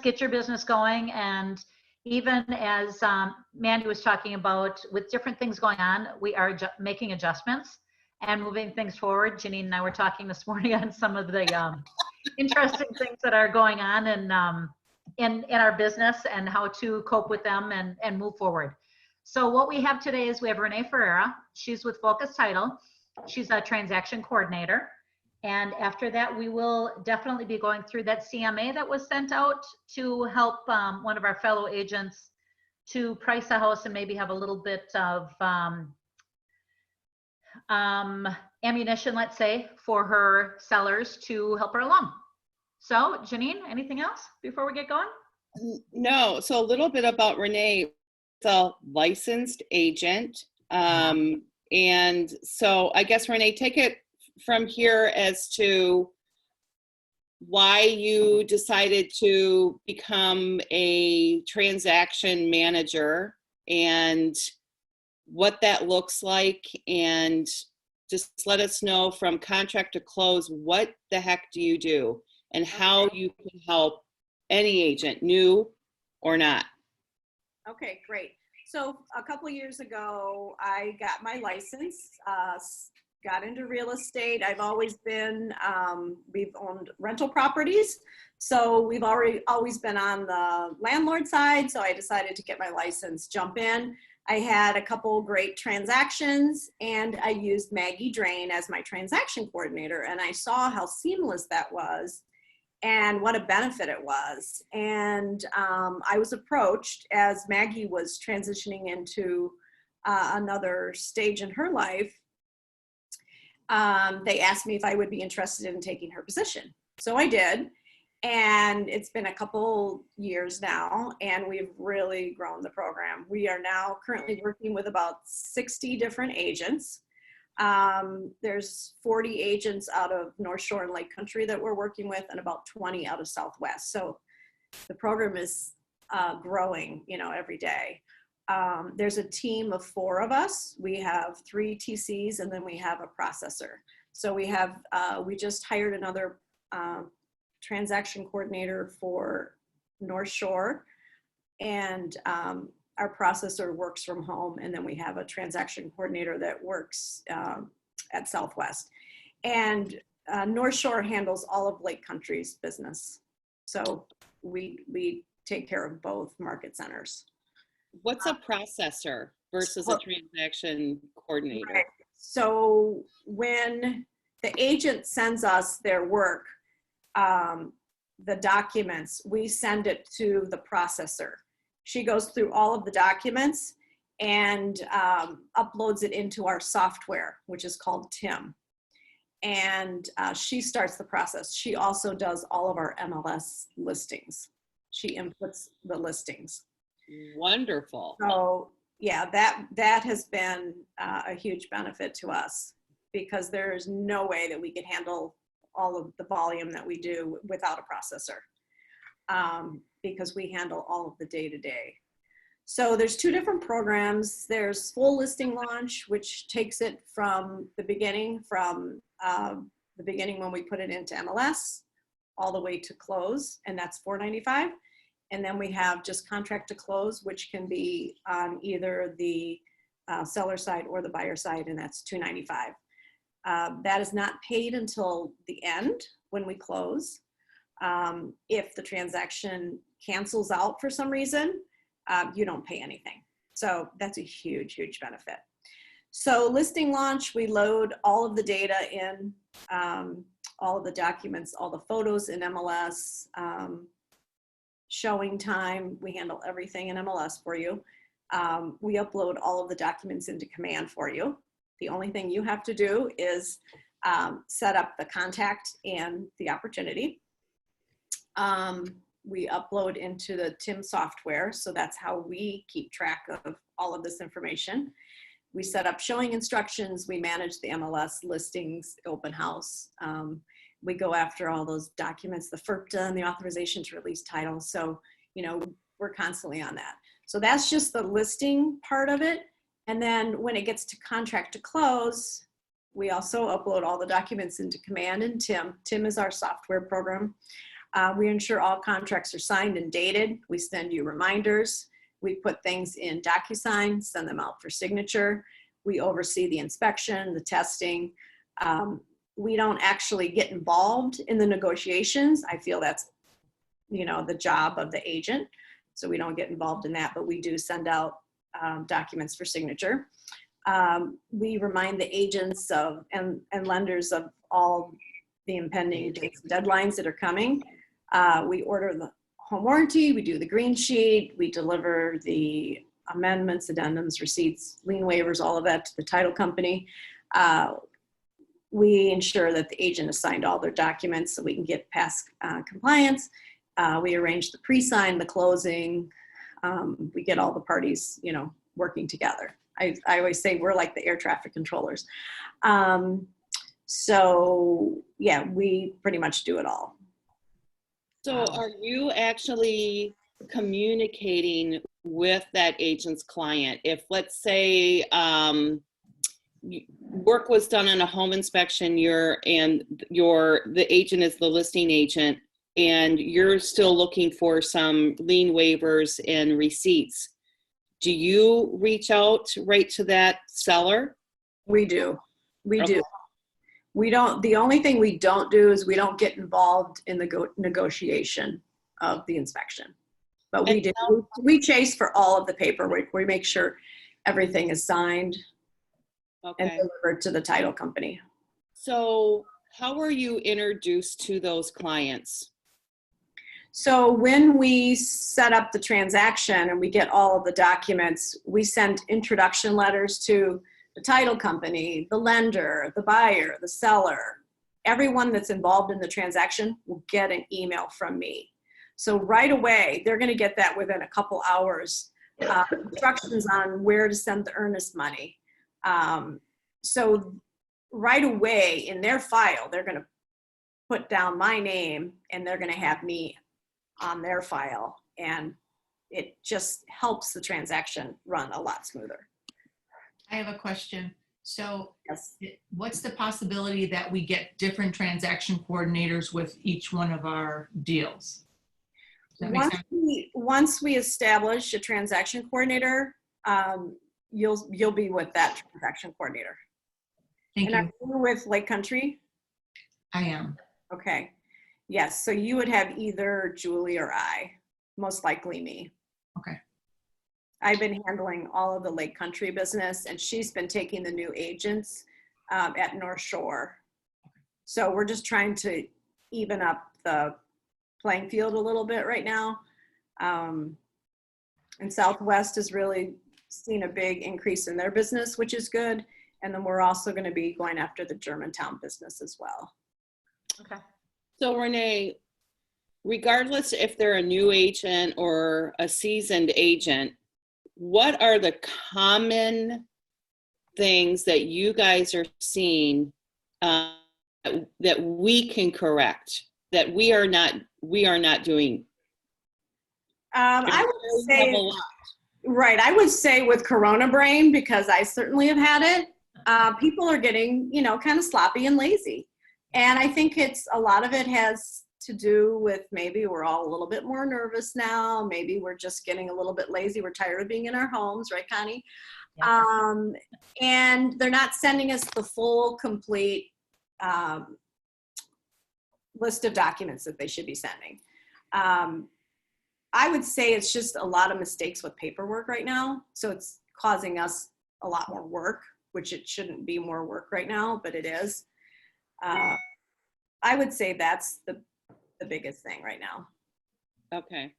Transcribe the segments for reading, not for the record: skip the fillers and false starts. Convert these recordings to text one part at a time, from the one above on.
get your business going. And even as Mandy was talking about, with different things going on, we are making adjustments and moving things forward. Janine and I were talking this morning on some of the interesting things that are going on in our business and how to cope with them and move forward. So what we have today is we have Renee Ferrara. She's with Focus Title. She's a transaction coordinator. And after that, we will definitely be going through that CMA that was sent out to help one of our fellow agents to price a house and maybe have a little bit of ammunition, let's say, for her sellers to help her along. So, Janine, anything else before we get going? No. So a little bit about Renee. A licensed agent. And so I guess, Renee, take it from here as to why you decided to become a transaction manager and what that looks like, and just let us know from contract to close, what the heck do you do and how you can help any agent, new or not. Okay, great. So a couple of years ago, I got my license, got into real estate. I've always been, we've owned rental properties. So we've always been on the landlord side. So I decided to get my license, jump in. I had a couple great transactions, and I used Maggie Drain as my transaction coordinator. And I saw how seamless that was and what a benefit it was. And I was approached as Maggie was transitioning into another stage in her life. They asked me if I would be interested in taking her position. So I did. And it's been a couple years now, and we've really grown the program. We are now currently working with about 60 different agents. There's 40 agents out of North Shore and Lake Country that we're working with, and about 20 out of Southwest. So the program is growing, every day. There's a team of 4 of us. We have 3 TCs, and then we have a processor. So we have, we just hired another transaction coordinator for North Shore, and our processor works from home, and then we have a transaction coordinator that works at Southwest. And North Shore handles all of Lake Country's business. So we take care of both market centers. What's a processor versus a transaction coordinator? Right. So when the agent sends us their work, the documents, we send it to the processor. She goes through all of the documents and uploads it into our software, which is called TIM. And she starts the process. She also does all of our MLS listings. She inputs the listings. Wonderful. So yeah, that has been a huge benefit to us, because there's no way that we could handle all of the volume that we do without a processor, because we handle all of the day-to-day. So there's 2 different programs. There's Full Listing Launch, which takes it from the beginning, when we put it into MLS all the way to close, and that's $495. And then we have just Contract to Close, which can be on either the seller side or the buyer side, and that's $295. That is not paid until the end when we close. If the transaction cancels out for some reason, you don't pay anything. So that's a huge, huge benefit. So Listing Launch, we load all of the data in, all of the documents, all the photos in MLS, showing time, we handle everything in MLS for you. We upload all of the documents into Command for you. The only thing you have to do is set up the contact and the opportunity. We upload into the TIM software, so that's how we keep track of all of this information. We set up showing instructions. We manage the MLS listings, open house. We go after all those documents, the FERPTA and the authorization to release title. So, we're constantly on that. So that's just the listing part of it. And then when it gets to Contract to Close, we also upload all the documents into Command and TIM. TIM is our software program. We ensure all contracts are signed and dated. We send you reminders. We put things in DocuSign, send them out for signature. We oversee the inspection, the testing. We don't actually get involved in the negotiations. I feel that's, the job of the agent. So we don't get involved in that, but we do send out documents for signature. We remind the agents of and lenders of all the impending dates and deadlines that are coming. We order the home warranty, we do the green sheet, we deliver the amendments, addendums, receipts, lien waivers, all of that to the title company. We ensure that the agent has signed all their documents so we can get past compliance. We arrange the pre-sign, the closing. We get all the parties, working together. I always say we're like the air traffic controllers. So yeah, we pretty much do it all. So are you actually communicating with that agent's client? If, let's say, work was done on a home inspection, the agent is the listing agent, and you're still looking for some lien waivers and receipts, do you reach out right to that seller? We do. We do. We don't, the only thing we don't do is we don't get involved in the negotiation of the inspection. But we do. We chase for all of the paperwork. We make sure everything is signed and delivered to the title company. So how are you introduced to those clients? So when we set up the transaction and we get all of the documents, we send introduction letters to the title company, the lender, the buyer, the seller. Everyone that's involved in the transaction will get an email from me. So right away, they're going to get that within a couple hours. Instructions on where to send the earnest money. So right away in their file, they're going to put down my name and they're going to have me on their file. And it just helps the transaction run a lot smoother. I have a question. So yes. What's the possibility that we get different transaction coordinators with each one of our deals? Once we establish a transaction coordinator, you'll be with that transaction coordinator. Thank you. Are you with Lake Country? I am. Okay. Yes. So you would have either Julie or I, most likely me. Okay. I've been handling all of the Lake Country business, and she's been taking the new agents at North Shore. So we're just trying to even up the playing field a little bit right now. And Southwest has really seen a big increase in their business, which is good. And then we're also going to be going after the Germantown business as well. Okay. So Renee, regardless if they're a new agent or a seasoned agent, what are the common things that you guys are seeing that we can correct, that we are not doing? I would say, right. I would say with Corona brain, because I certainly have had it, people are getting, kind of sloppy and lazy. And I think a lot of it has to do with maybe we're all a little bit more nervous now. Maybe we're just getting a little bit lazy. We're tired of being in our homes, right, Connie? Yeah. And they're not sending us the full, complete list of documents that they should be sending. I would say it's just a lot of mistakes with paperwork right now. So it's causing us a lot more work, which it shouldn't be more work right now, but it is. I would say that's the biggest thing right now. Okay.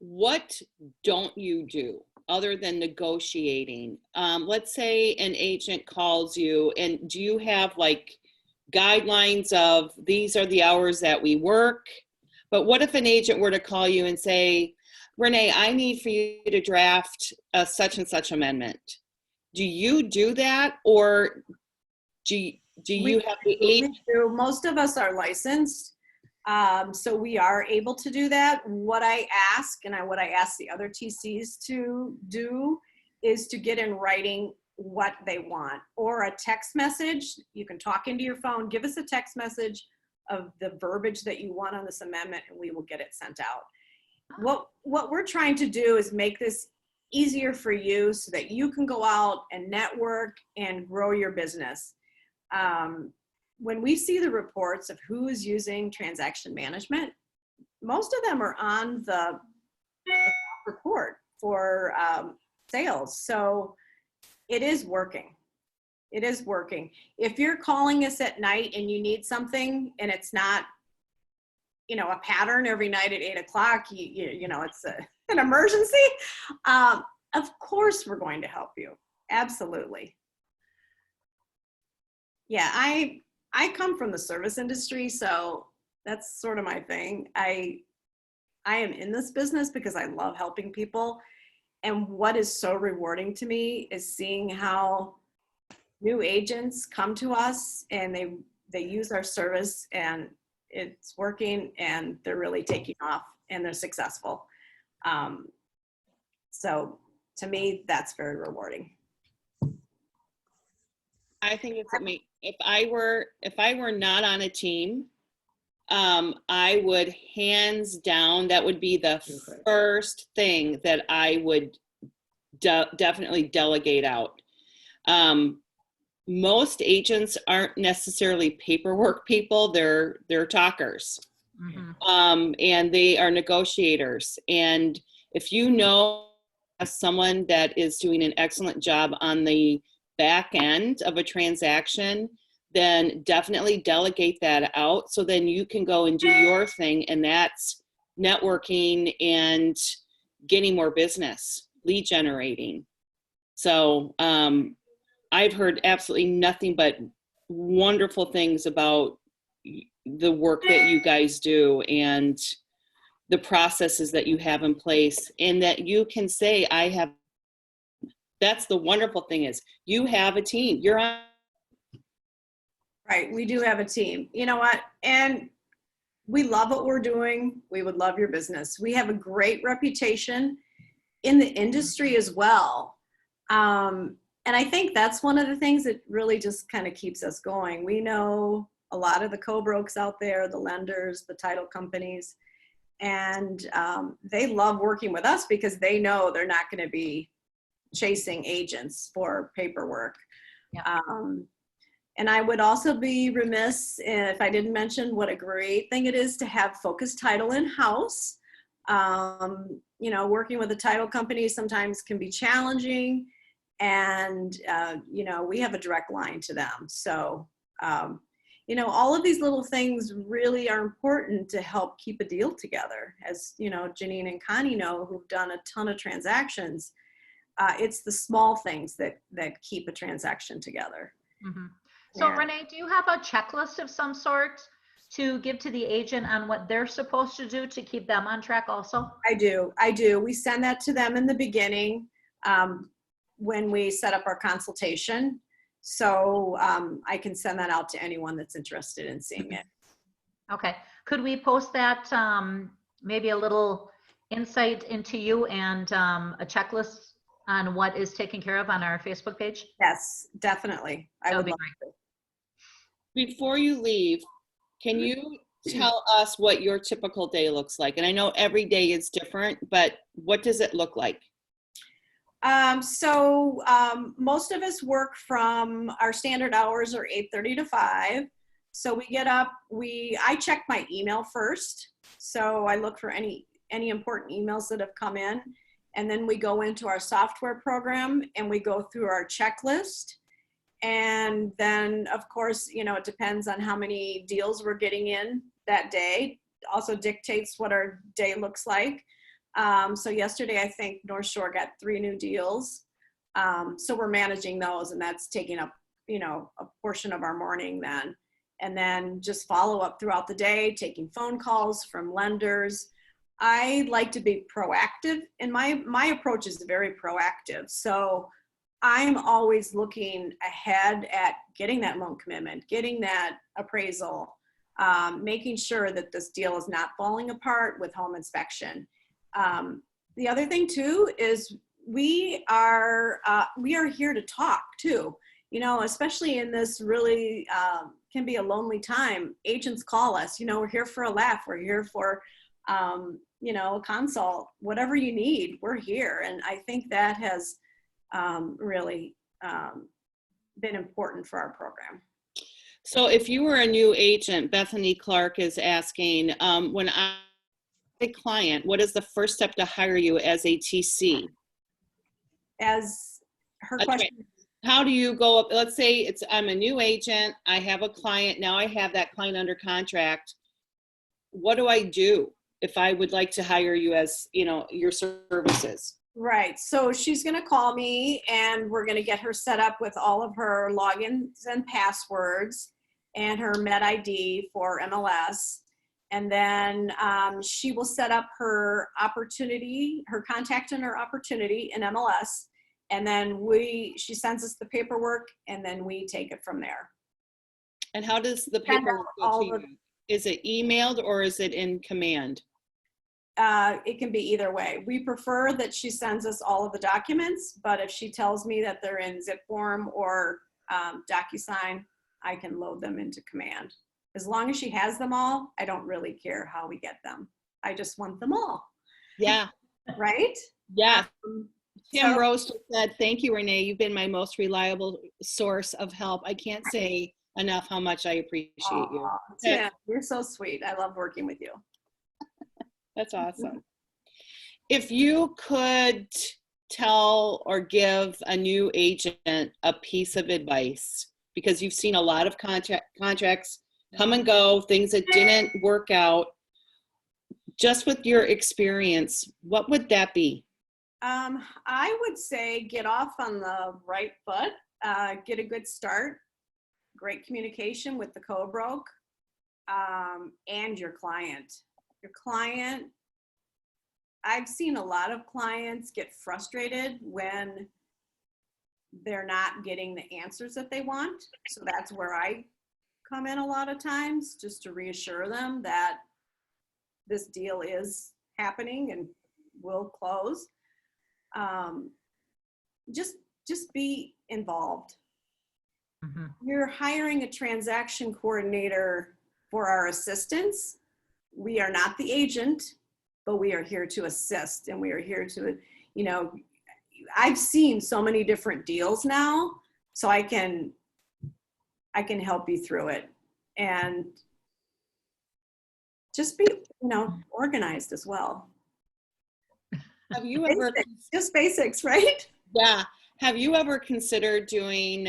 What don't you do other than negotiating? Let's say an agent calls you, and do you have like guidelines of these are the hours that we work? But what if an agent were to call you and say, Renee, I need for you to draft a such and such amendment. Do you do that, or do you have the agent? Most of us are licensed. So we are able to do that. What I ask, and what I ask the other TCs to do, is to get in writing what they want, or a text message. You can talk into your phone, give us a text message, the verbiage that you want on this amendment, and we will get it sent out. What we're trying to do is make this easier for you so that you can go out and network and grow your business. When we see the reports of who is using transaction management, most of them are on the report for sales. So it is working. It is working. If you're calling us at night and you need something and it's not, you know, a pattern every night at 8 o'clock, you know, it's an emergency, of course we're going to help you. Absolutely. Yeah, I come from the service industry, so that's sort of my thing. I am in this business because I love helping people. And what is so rewarding to me is seeing how new agents come to us and they use our service and it's working and they're really taking off and they're successful. So to me, that's very rewarding. I think it's amazing. If I were not on a team, I would hands down, that would be the first thing that I would definitely delegate out. Most agents aren't necessarily paperwork people, they're talkers. Mm-hmm. And they are negotiators. And if you know someone that is doing an excellent job on the back end of a transaction, then definitely delegate that out so then you can go and do your thing, and that's networking and getting more business, lead generating. So I've heard absolutely nothing but wonderful things about the work that you guys do and the processes that you have in place, and that you can say, I have, that's the wonderful thing is you have a team. You're on. Right, we do have a team. You know what? And we love what we're doing. We would love your business. We have a great reputation in the industry as well. And I think that's one of the things that really just kind of keeps us going. We know a lot of the co-brokes out there, the lenders, the title companies, and they love working with us because they know they're not going to be chasing agents for paperwork. Yeah. And I would also be remiss if I didn't mention what a great thing it is to have Focus Title in-house. You know, working with a title company sometimes can be challenging, and you know, we have a direct line to them. So, you know, all of these little things really are important to help keep a deal together. As you know, Janine and Connie know, who've done a ton of transactions. It's the small things that keep a transaction together. Mm-hmm. So Yeah. Renee, do you have a checklist of some sort to give to the agent on what they're supposed to do to keep them on track also? I do. We send that to them in the beginning when we set up our consultation. So I can send that out to anyone that's interested in seeing it. Okay. Could we post that, maybe a little insight into you and a checklist on what is taken care of on our Facebook page? Yes, definitely. I would love to. Before you leave, can you tell us what your typical day looks like? And I know every day is different, but what does it look like? So most of us work from, our standard hours are 8:30 to 5. So we get up, I check my email first. So I look for any important emails that have come in. And then we go into our software program and we go through our checklist. And then of course, you know, it depends on how many deals we're getting in that day. Also dictates what our day looks like. So yesterday, I think North Shore got 3 new deals. So we're managing those, and that's taking up, you know, a portion of our morning then. And then just follow up throughout the day, taking phone calls from lenders. I like to be proactive, and my approach is very proactive. So I'm always looking ahead at getting that loan commitment, getting that appraisal, making sure that this deal is not falling apart with home inspection. The other thing too is we are here to talk too. you know, especially in this really can be a lonely time, agents call us, you know, we're here for a laugh. We're here for, you know, a consult, whatever you need, we're here. And I think that has really been important for our program. So if you were a new agent, Bethany Clark is asking, when I'm a client, what is the first step to hire you as a TC? As her Okay. question, How do you go up? Let's say I'm a new agent. I have a client. Now I have that client under contract. What do I do if I would like to hire you as, you know, your services? right. So she's going to call me and we're going to get her set up with all of her logins and passwords and her Med ID for MLS. And then she will set up her opportunity, her contact and her opportunity in MLS. And then she sends us the paperwork and then we take it from there. And how does the paperwork go to you? Is it emailed or is it in command? It can be either way. We prefer that she sends us all of the documents, but if she tells me that they're in zip form or DocuSign, I can load them into command. As long as she has them all, I don't really care how we get them. I just want them all. Yeah. Right? Yeah. Tim So- Rose said, thank you, Renee. You've been my most reliable source of help. I can't say enough how much I appreciate you. Aw, Tim, you're so sweet. I love working with you. That's awesome. If you could tell or give a new agent a piece of advice, because you've seen a lot of contracts come and go, things that didn't work out, just with your experience, what would that be? I would say get off on the right foot, get a good start, great communication with the co-broke, and your client. Your client, I've seen a lot of clients get frustrated when they're not getting the answers that they want. So that's where I come in a lot of times, just to reassure them that this deal is happening and will close. Just be involved. Mhm. You're hiring a transaction coordinator for our assistance. We are not the agent, but we are here to assist, and we are here to, you know, I've seen so many different deals now, so I can help you through it. And just be, you know, organized as well. Have you ever, Just basics, right? yeah, have you ever considered doing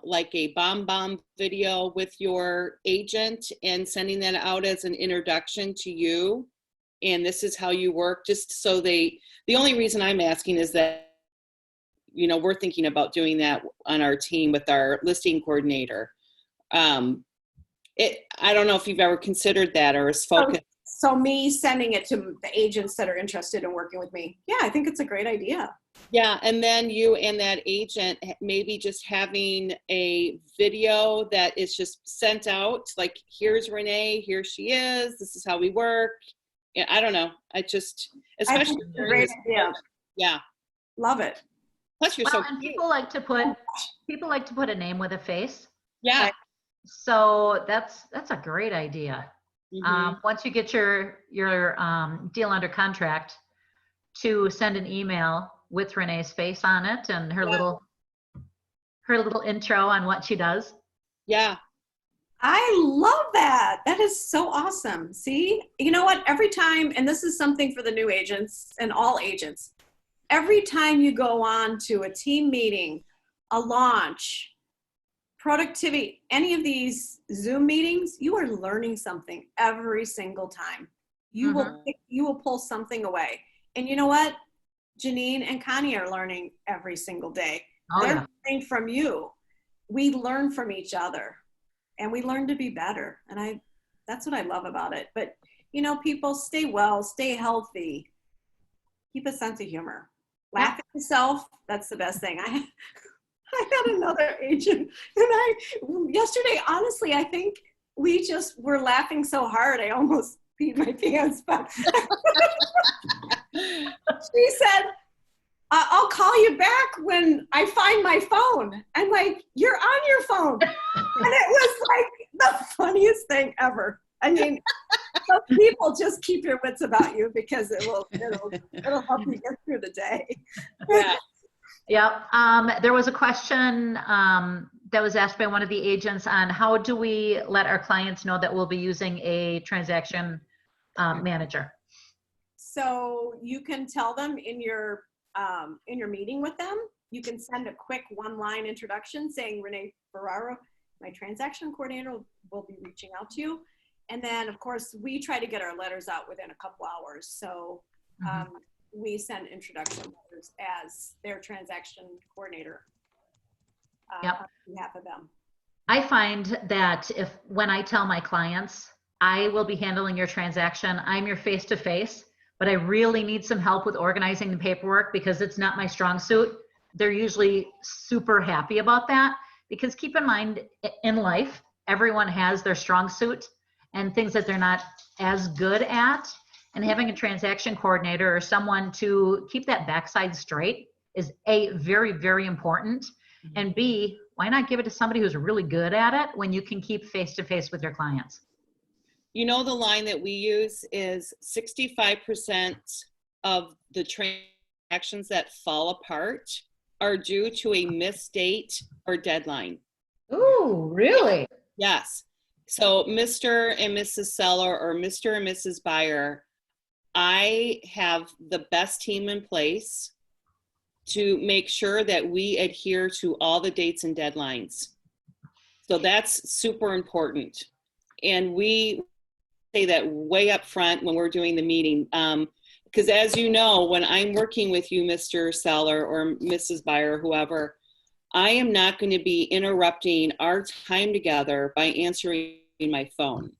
like a bomb video with your agent and sending that out as an introduction to you? And this is how you work, just so the only reason I'm asking is that, you know, we're thinking about doing that on our team with our listing coordinator. I don't know if you've ever considered that or is focused. So me sending it to the agents that are interested in working with me. Yeah, I think it's a great idea. Yeah, and then you and that agent maybe just having a video that is just sent out, like, here's Renee, here she is, this is how we work. Yeah, I don't know. I just, especially it's a during great this idea. moment. Yeah. Love it. Plus you're Well, so and cute. people like to put a name with a face. Yeah. Right. So that's a great idea. Mhm. Once you get your deal under contract, to send an email with Renee's face on it and her Yeah. little intro on what she does. Yeah. I love that. That is so awesome. See, you know what? Every time, and this is something for the new agents and all agents, every time you go on to a team meeting, a launch, productivity, any of these Zoom meetings, you are learning something every single time. You will pull something away. And you know what? Janine and Connie are learning every single day. Oh, They're yeah. learning from you. We learn from each other, and we learn to be better. And that's what I love about it. But, you know, people, stay well, stay healthy, keep a sense of humor, laugh at yourself. That's the best thing. I had another agent, and yesterday, honestly, I think we just were laughing so hard, I almost peed my pants. But she said, I'll call call you back when I find my phone. I'm like, you're on your phone. And it was like the funniest thing ever. I mean, so people just keep your wits about you because it'll help you get through the day. Yeah. Yep. There was a question that was asked by one of the agents on how do we let our clients know that we'll be using a transaction manager? So you can tell them in your meeting with them, you can send a quick one-line introduction saying, Renee Ferrara, my transaction coordinator, will be reaching out to you. And then, of course, we try to get our letters out within a couple hours. So we send introduction letters as their transaction coordinator on behalf of them. I find that when I tell my clients, I will be handling your transaction, I'm your face-to-face, but I really need some help with organizing the paperwork because it's not my strong suit. They're usually super happy about that because keep in mind, in life, everyone has their strong suit and things that they're not as good at. And having a transaction coordinator or someone to keep that backside straight is A, very, very important. And B, why not give it to somebody who's really good at it when you can keep face-to-face with your clients? You know, the line that we use is 65% of the transactions that fall apart are due to a missed date or deadline. Ooh, really? Yes. So Mr. and Mrs. Seller or Mr. and Mrs. Buyer, I have the best team in place to make sure that we adhere to all the dates and deadlines. So that's super important. And we say that way up front when we're doing the meeting. Because as you know, when I'm working with you, Mr. Seller or Mrs. Buyer, whoever, I am not going to be interrupting our time together by answering my phone.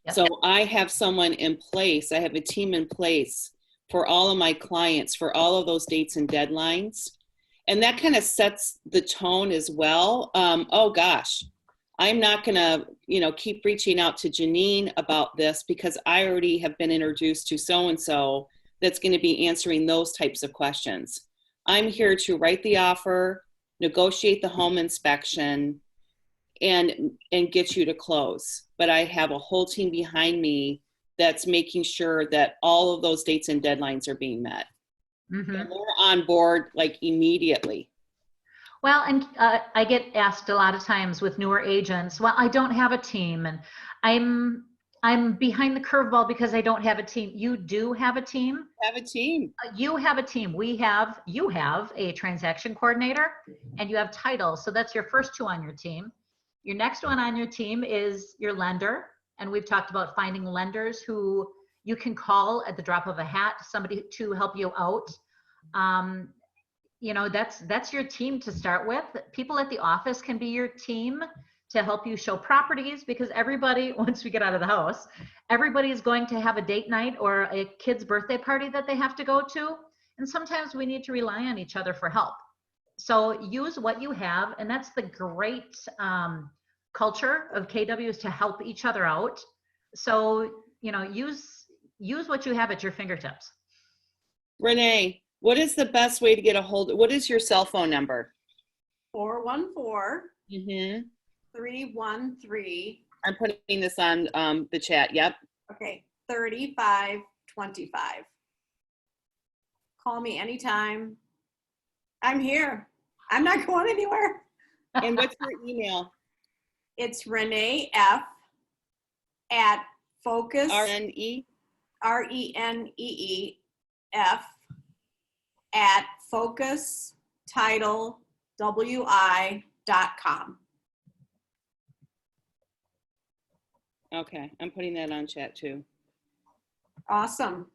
Yep. So I have someone in place, I have a team in place for all of my clients, for all of those dates and deadlines. And that kind of sets the tone as well. Oh gosh, I'm not gonna, keep reaching out to Janine about this because I already have been introduced to so-and-so that's gonna be answering those types of questions. I'm here to write the offer, negotiate the home inspection, and get you to close. But I have a whole team behind me that's making sure that all of those dates and deadlines are being met. Mm-hmm. And we're on board like immediately. Well, and I get asked a lot of times with newer agents, well, I don't have a team and I'm behind the curveball because I don't have a team. You do have a team. Have a team. You have a team. You have a transaction coordinator and you have title. So that's your first two on your team. Your next one on your team is your lender. And we've talked about finding lenders who you can call at the drop of a hat, somebody to help you out. That's your team to start with. People at the office can be your team to help you show properties because everybody, once we get out of the house, everybody is going to have a date night or a kid's birthday party that they have to go to. And sometimes we need to rely on each other for help. So use what you have. And that's the great culture of KW is to help each other out. So, use what you have at your fingertips. Renee, what is the best way to get a hold of, what is your cell phone number? 414 313. I'm putting this on the chat. Yep. Okay. 3525. Call me anytime. I'm here. I'm not going anywhere. And what's your email? It's Renee F at Focus. RNE? RENEE F at FocusTitleWI.com. Okay, I'm putting that on chat too. Awesome.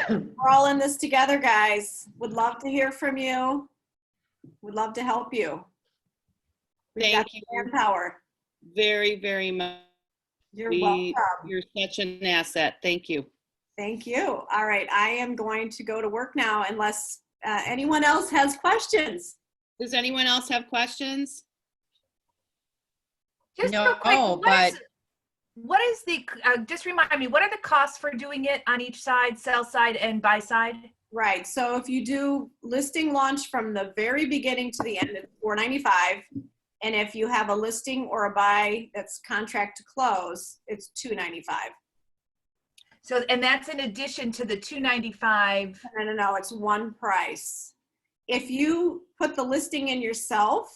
We're all in this together, guys. Would love to hear from you. Would love to help you. Thank you. Manpower. Very, very much. You're welcome. You're such an asset. Thank you. Thank you. All right, I am going to go to work now unless anyone else has questions. Does anyone else have questions? Just No, real quick, but what is the, just remind me, what are the costs for doing it on each side, sell side and buy side? Right. So if you do listing launch from the very beginning to the end, it's $495. And if you have a listing or a buy that's contract to close, it's $295. So, and that's in addition to the $295. No, it's one price. If you put the listing in yourself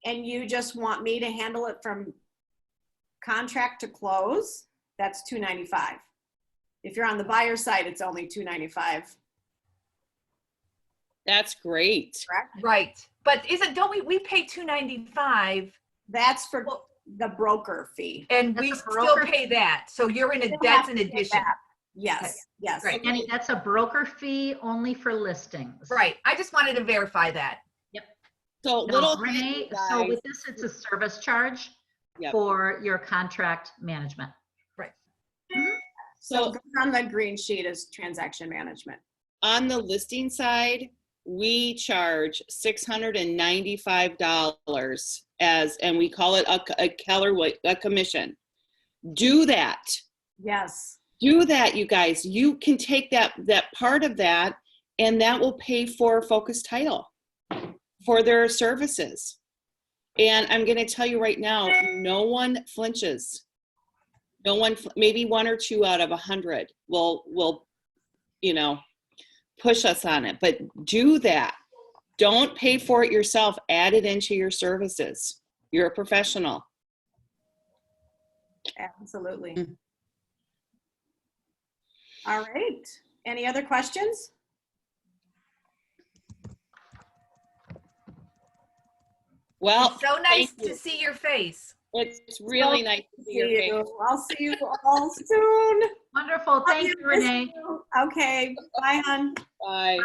and you just want me to handle it from contract to close, that's $295. If you're on the buyer side, it's only $295. That's great. Correct? Right. But don't we pay $295 That's for the broker fee. and That's we a still broker pay that. So you're in a, Still that's have an to pay addition. that. Yes, yes. Great. Jenny, that's a broker fee only for listings. Right. I just wanted to verify that. So No, little Renee, handy so guys. with this, it's a service charge Yep. for your contract management. So So goes on the green sheet is transaction management. on the listing side, we charge $695 and we call it a commission. Do that. Yes. Do that, you guys. You can take that part of that, and that will pay for Focus Title for their services. And I'm going to tell you right now, no one flinches. No one, maybe 1 or 2 out of 100 will, push us on it. But do that. Don't pay for it yourself. Add it into your services. You're a professional. Absolutely. All right. Any other questions? Well, It's so nice thank you. to see your face. It's really nice to see your face. I'll see you all soon. Wonderful. Thank you, Renee. Okay. Bye, hon. Bye.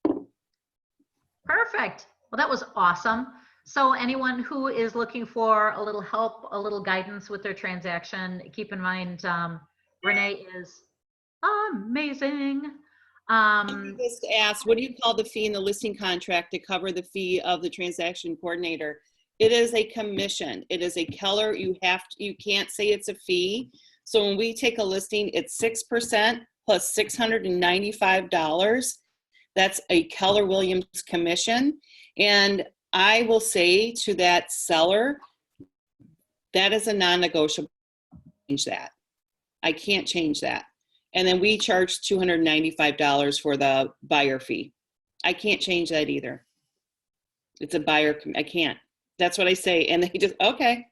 Bye. Perfect. Well, that was awesome. So anyone who is looking for a little help, a little guidance with their transaction, keep in mind, Renee is amazing. Just asked, what do you call the fee in the listing contract to cover the fee of the transaction coordinator? It is a commission. It is a Keller. You can't say it's a fee. So when we take a listing, it's 6% plus $695. That's a Keller Williams commission. And I will say to that seller, that is a non-negotiable. Change that. I can't change that. And then we charge $295 for the buyer fee. I can't change that either. It's a buyer. I can't. That's what I say. And they just, okay.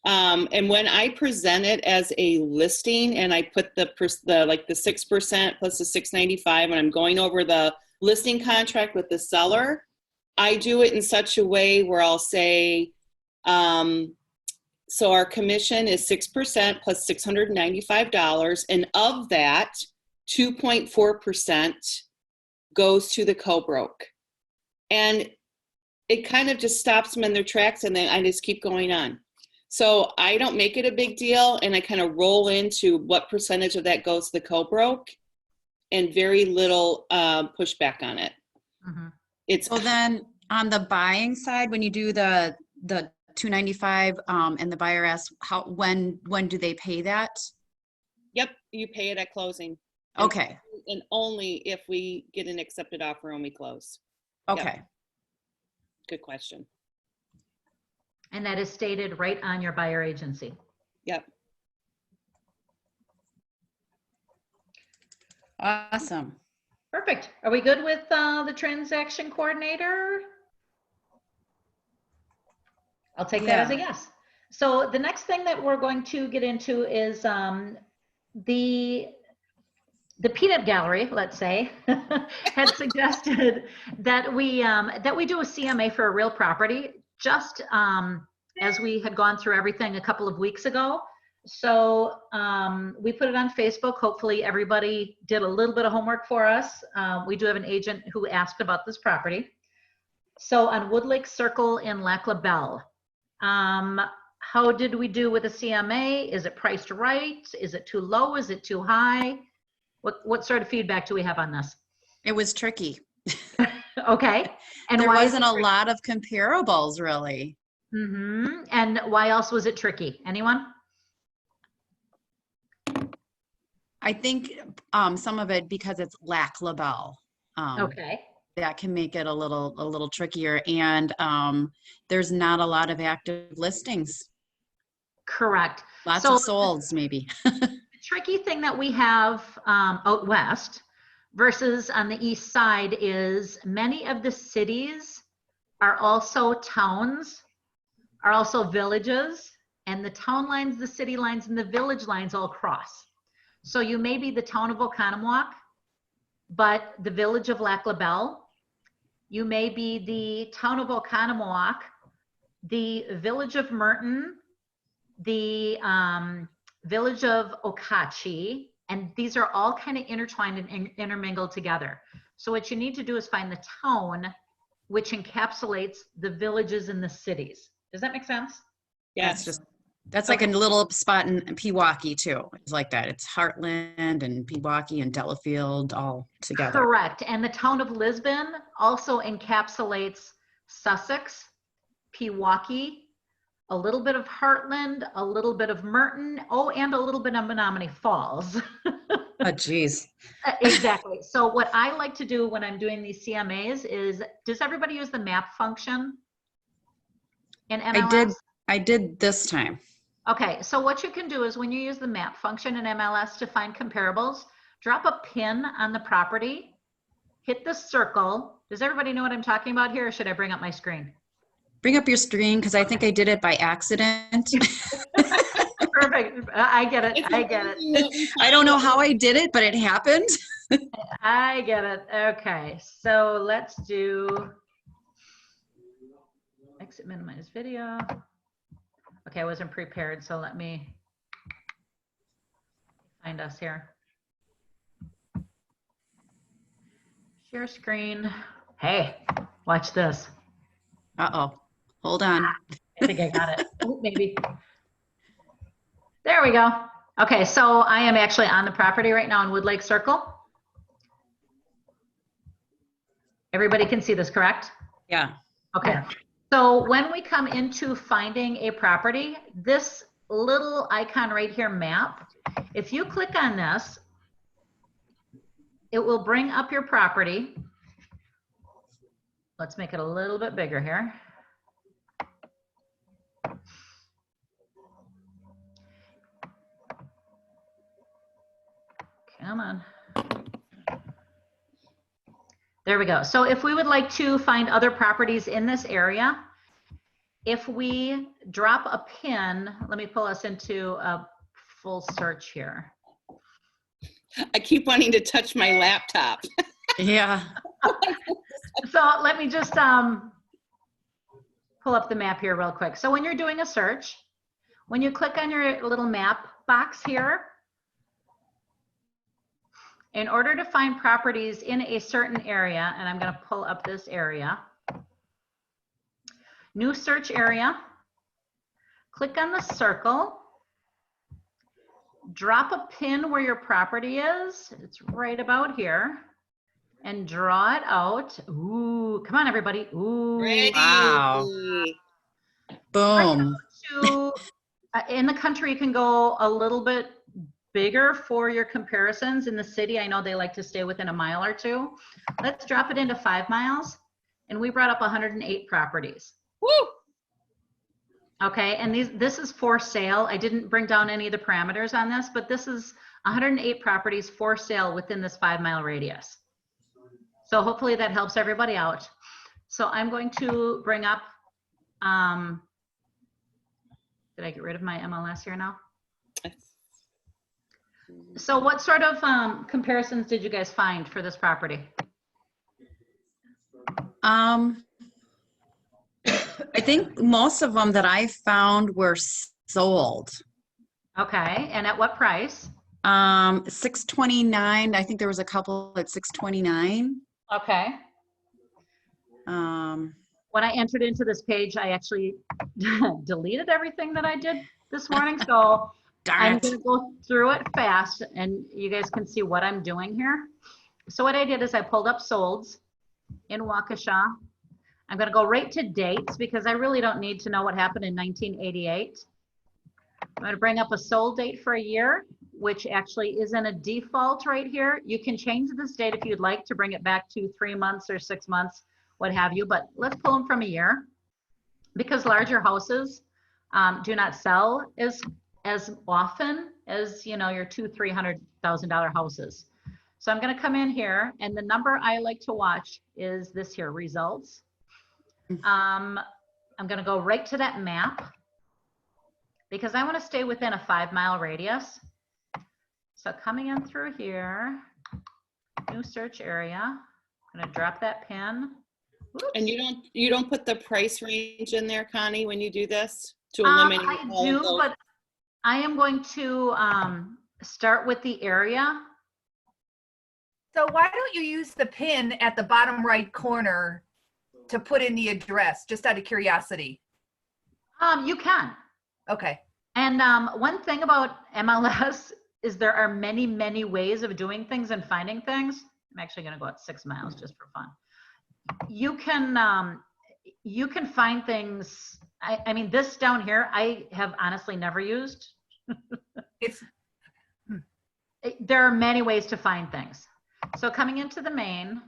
And when I present it as a listing and I put the 6% plus the $695, and I'm going over the listing contract with the seller, I do it in such a way where I'll say, so our commission is 6% plus $695, and of that, 2.4% goes to the co-broke. And it kind of just stops them in their tracks, and then I just keep going on. So I don't make it a big deal, and I kind of roll into what percentage of that goes to the co-broke, and very little pushback on it. Mhm. It's So then on the buying side, when you do the $295 and the buyer asks when do they pay that? Yep, you pay it at closing. Okay. And only if we get an accepted offer when we close. Okay. Good question. And that is stated right on your buyer agency. Yep. Awesome. Perfect. Are we good with the transaction coordinator? I'll take that as a yes. So the next thing that we're going to get into is the peanut gallery, let's say, had suggested that we do a CMA for a real property, just as we had gone through everything a couple of weeks ago. So we put it on Facebook. Hopefully everybody did a little bit of homework for us. We do have an agent who asked about this property. So on Wood Lake Circle in Lac La Belle, how did we do with the CMA? Is it priced right? Is it too low? Is it too high? What sort of feedback do we have on this? It was tricky. Okay. And There why wasn't a lot of comparables really. Mm-hmm. And why else was it tricky? Anyone? I think some of it because it's Lac La Belle. Okay. That can make it a little trickier, and there's not a lot of active listings. Correct. Lots So of solds, maybe. the tricky thing that we have out west versus on the east side is many of the cities are also towns, are also villages, and the town lines, the city lines, and the village lines all cross. So you may be the town of Oconomowoc, but the village of Lac La Belle. You may be the town of Oconomowoc, the village of Merton, the village of Okachi, and these are all kind of intertwined and intermingled together. So what you need to do is find the town which encapsulates the villages and the cities. Does that make sense? Yes. That's like a little spot in Pewaukee too. It's like that. It's Heartland and Pewaukee and Delafield all together. Correct. And the town of Lisbon also encapsulates Sussex, Pewaukee, a little bit of Heartland, a little bit of Merton, and a little bit of Menominee Falls. Oh, geez. Exactly. So what I like to do when I'm doing these CMAs is, does everybody use the map function in MLS? I did this time. Okay, so what you can do is when you use the map function in MLS to find comparables, drop a pin on the property, hit the circle. Does everybody know what I'm talking about here, or should I bring up my screen? Bring up your screen, because I think I did it by accident. Perfect. I get it. I get it. I don't know how I did it, but it happened. I get it. Okay, so let's do exit minimize video. Okay, I wasn't prepared, so let me find us here. Share screen. Hey, watch this. Uh-oh. Hold on. I think I got it. Oh, maybe. There we go. Okay, so I am actually on the property right now in Woodlake Circle. Everybody can see this, correct? Yeah. Okay. So when we come into finding a property, this little icon right here, map, if you click on this, it will bring up your property. Let's make it a little bit bigger here. Come on. There we go. So if we would like to find other properties in this area, if we drop a pin, let me pull us into a full search here. I keep wanting to touch my laptop. Yeah. So let me just pull up the map here real quick. So when you're doing a search, when you click on your little map box here, in order to find properties in a certain area, and I'm going to pull up this area, new search area, click on the circle, drop a pin where your property is. It's right about here. And draw it out. Ooh, come on, everybody. Ooh. Ready. Wow. Boom. In the country, you can go a little bit bigger for your comparisons. In the city, I know they like to stay within a mile or two. Let's drop it into 5 miles. And we brought up 108 properties. Woo! Okay, and this is for sale. I didn't bring down any of the parameters on this, but this is 108 properties for sale within this 5 mile radius. So hopefully that helps everybody out. So I'm going to bring up, did I get rid of my MLS here now? So what sort of comparisons did you guys find for this property? I think most of them that I found were sold. Okay, and at what price? $629. I think there was a couple at $629. Okay. When I entered into this page, I actually deleted everything that I did this morning. So I'm going to go through it fast and you guys can see what I'm doing here. So what I did is I pulled up solds in Waukesha. I'm going to go right to dates because I really don't need to know what happened in 1988. I'm going to bring up a sold date for a year, which actually is in a default right here. You can change this date if you'd like to bring it back to 3 months or 6 months, what have you, but let's pull them from a year because larger houses do not sell as often as, you know, your $200,000-$300,000 houses. So I'm going to come in here, and the number I like to watch is this here, results. I'm going to go right to that map because I want to stay within a 5-mile radius. So coming in through here, new search area, I'm going to drop that pin. Oops. And you don't put the price range in there, Connie, when you do this to eliminate I all do, of those? but I am going to start with the area. So why don't you use the pin at the bottom right corner to put in the address, just out of curiosity? You can. Okay. And one thing about MLS is there are many, many ways of doing things and finding things. I'm actually going to go at 6 miles just for fun. You can find things. I mean, this down here, I have honestly never used. There are many ways to find things. So coming into the main,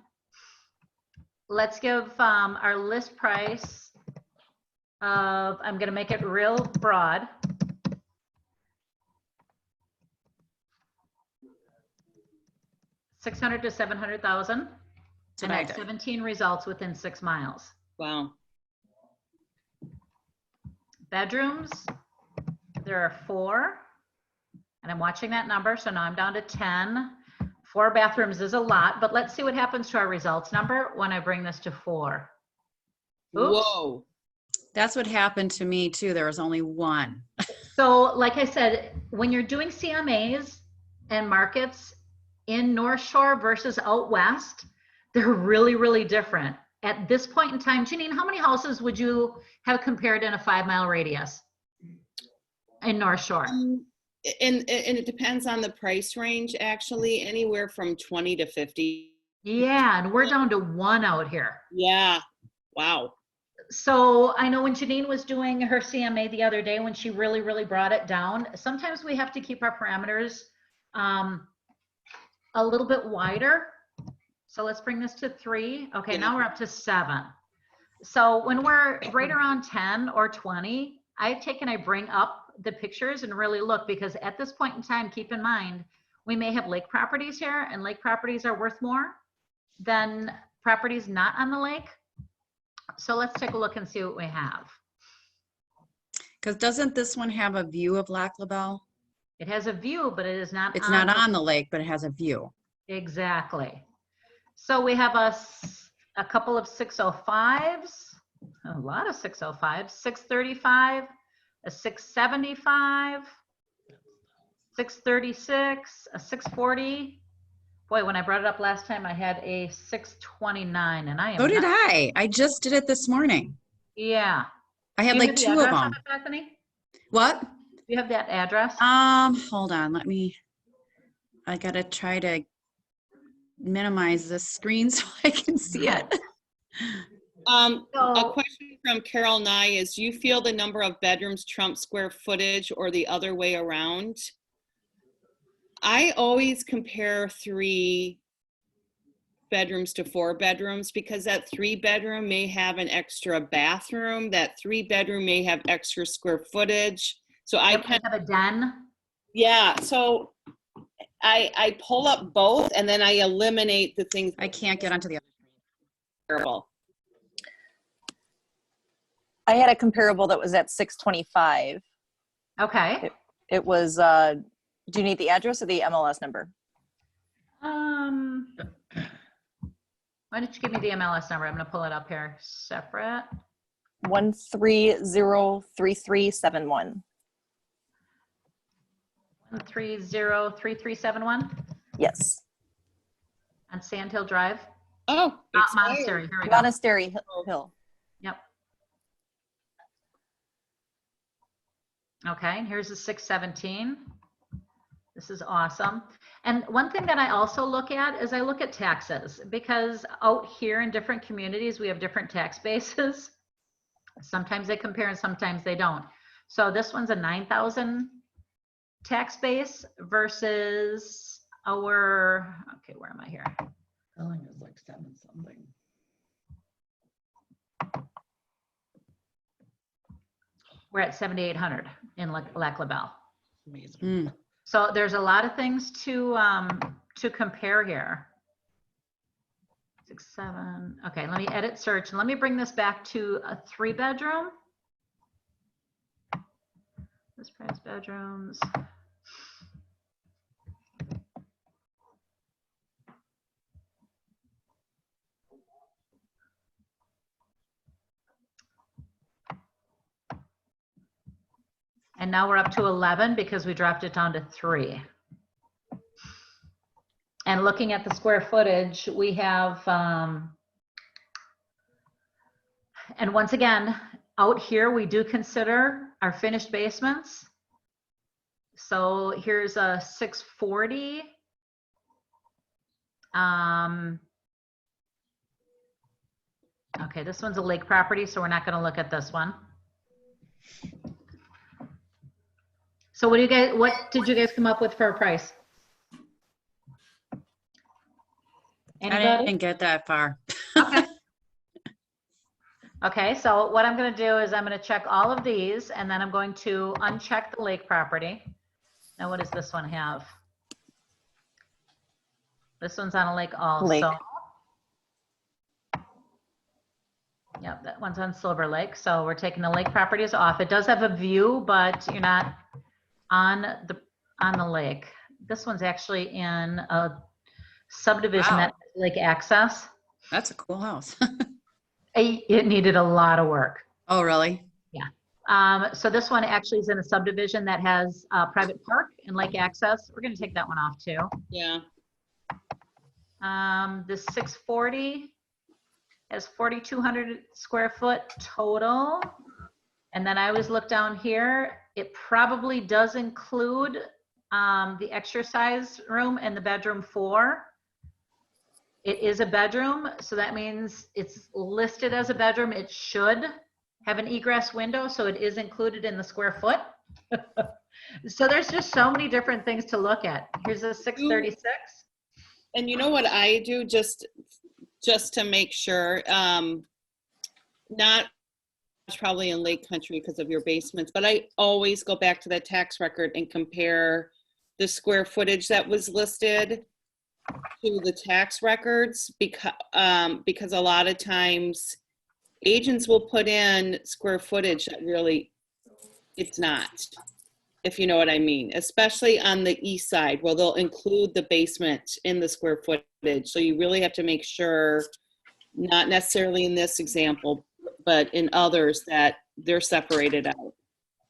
let's give our list price of, I'm going to make it real broad. $600,000 to $700,000, and that's 17 results within 6 miles. Wow. Bedrooms, there are 4, and I'm watching that number, so now I'm down to 10. 4 bathrooms is a lot, but let's see what happens to our results number when I bring this to 4. Oops. Whoa. That's what happened to me too. There was only 1. So like I said, when you're doing CMAs and markets in North Shore versus out west, they're really, really different. At this point in time, Janine, how many houses would you have compared in a 5-mile radius in North Shore? And it depends on the price range, actually, anywhere from 20 to 50. Yeah, and we're down to 1 out here. Yeah. Wow. So I know when Janine was doing her CMA the other day, when she really, really brought it down, sometimes we have to keep our parameters a little bit wider. So let's bring this to 3. Okay, now we're up to 7. So when we're right around 10 or 20, I take and I bring up the pictures and really look, because at this point in time, keep in mind, we may have lake properties here, and lake properties are worth more than properties not on the lake. So let's take a look and see what we have. Because doesn't this one have a view of Lac La Belle? It has a view, but it is not. It's not on the lake, but it has a view. Exactly. So we have a couple of 605s, a lot of 605s, 635, a 675, 636, a 640. Boy, when I brought it up last time, I had a 629, and I am. So did I. I just did it this morning. Yeah. I had like 2 of them. Bethany? What? Do you have that address? Hold on. I gotta try to minimize the screen so I can see it. A question from Carol Nye is, you feel the number of bedrooms trump square footage or the other way around? I always compare 3 bedrooms to 4 bedrooms, because that 3-bedroom may have an extra bathroom. That 3-bedroom may have extra square footage. So I kind of have a den. Yeah. So I pull up both and then I eliminate the things. I can't get onto the other comparable. I had a comparable that was at 625. Okay. It was, do you need the address or the MLS number? Why don't you give me the MLS number? I'm going to pull it up here separate. 1303371. 1303371 Yes. on Sand Hill Drive. Oh, Monastery. Here we go. Monastery Hill. Yep. Okay, and here's the 617. This is awesome. And one thing that I also look at is I look at taxes, because out here in different communities, we have different tax bases. Sometimes they compare and sometimes they don't. So this one's a $9,000 tax base versus our, okay, where am I here? Billing is like 7 something. We're at 7,800 in Lac LaBelle. Amazing. Mm. So there's a lot of things to compare here. 6, 7. Okay, let me edit search and let me bring this back to a 3-bedroom. This price bedrooms. And now we're up to 11 because we dropped it down to 3. And looking at the square footage, we have, and once again, out here, we do consider our finished basements. So here's a 640. Okay, this one's a lake property, so we're not going to look at this one. So what did you guys come up with for a price? I Anybody? didn't get that far. Okay. Okay, so what I'm going to do is I'm going to check all of these and then I'm going to uncheck the lake property. Now, what does this one have? This one's on a lake also. Lake. Yep, that one's on Silver Lake. So we're taking the lake properties off. It does have a view, but you're not on the lake. This one's actually in a subdivision Wow. that has lake access. That's a cool house. It needed a lot of work. Oh, really? So this one actually is in a subdivision that has a private park and lake access. We're going to take that one off too. Yeah. This 640 has 4,200 square foot total. And then I always look down here. It probably does include the exercise room and the bedroom 4. It is a bedroom, so that means it's listed as a bedroom. It should have an egress window, so it is included in the square foot. So there's just so many different things to look at. Here's a 636. And you know what I do just to make sure, not probably in Lake Country because of your basements, but I always go back to that tax record and compare the square footage that was listed to the tax records because a lot of times agents will put in square footage that really it's not, if you know what I mean, especially on the east side where they'll include the basement in the square footage. So you really have to make sure, not necessarily in this example, but in others, that they're separated out.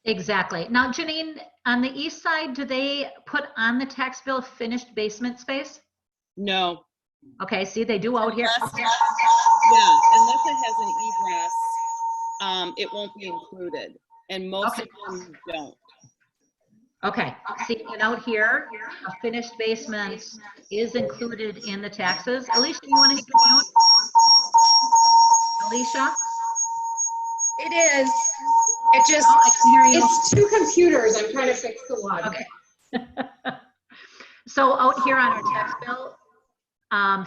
Exactly. Now, Janine, on the east side, do they put on the tax bill finished basement space? No. Okay, see, they do out here. Yeah, unless it has an egress, it won't be included. And most Okay. of them don't. Okay, see, and out here, a finished basement is included in the taxes. Alicia, you want to hit the mute? Alicia? It is. It just, Oh, I can hear you. it's 2 computers. I'm trying to fix the one. Okay. So out here on our tax bill,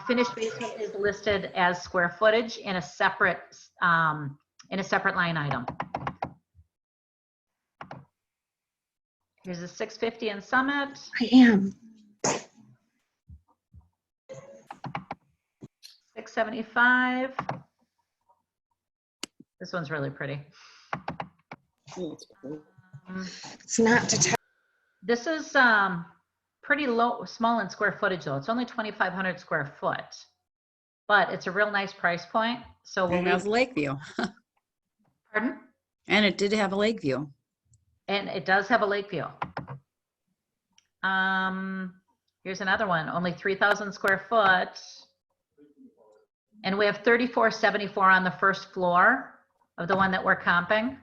finished basement is listed as square footage in a separate line item. Here's a 650 in Summit. I am. 675. This one's really pretty. It's not detached. This is pretty small in square footage though. It's only 2,500 square foot, but it's a real nice price point. So It has a lake view. pardon? And it did have a lake view. And it does have a lake view. Here's another one, only 3,000 square foot. And we have 3,474 on the first floor of the one that we're comping.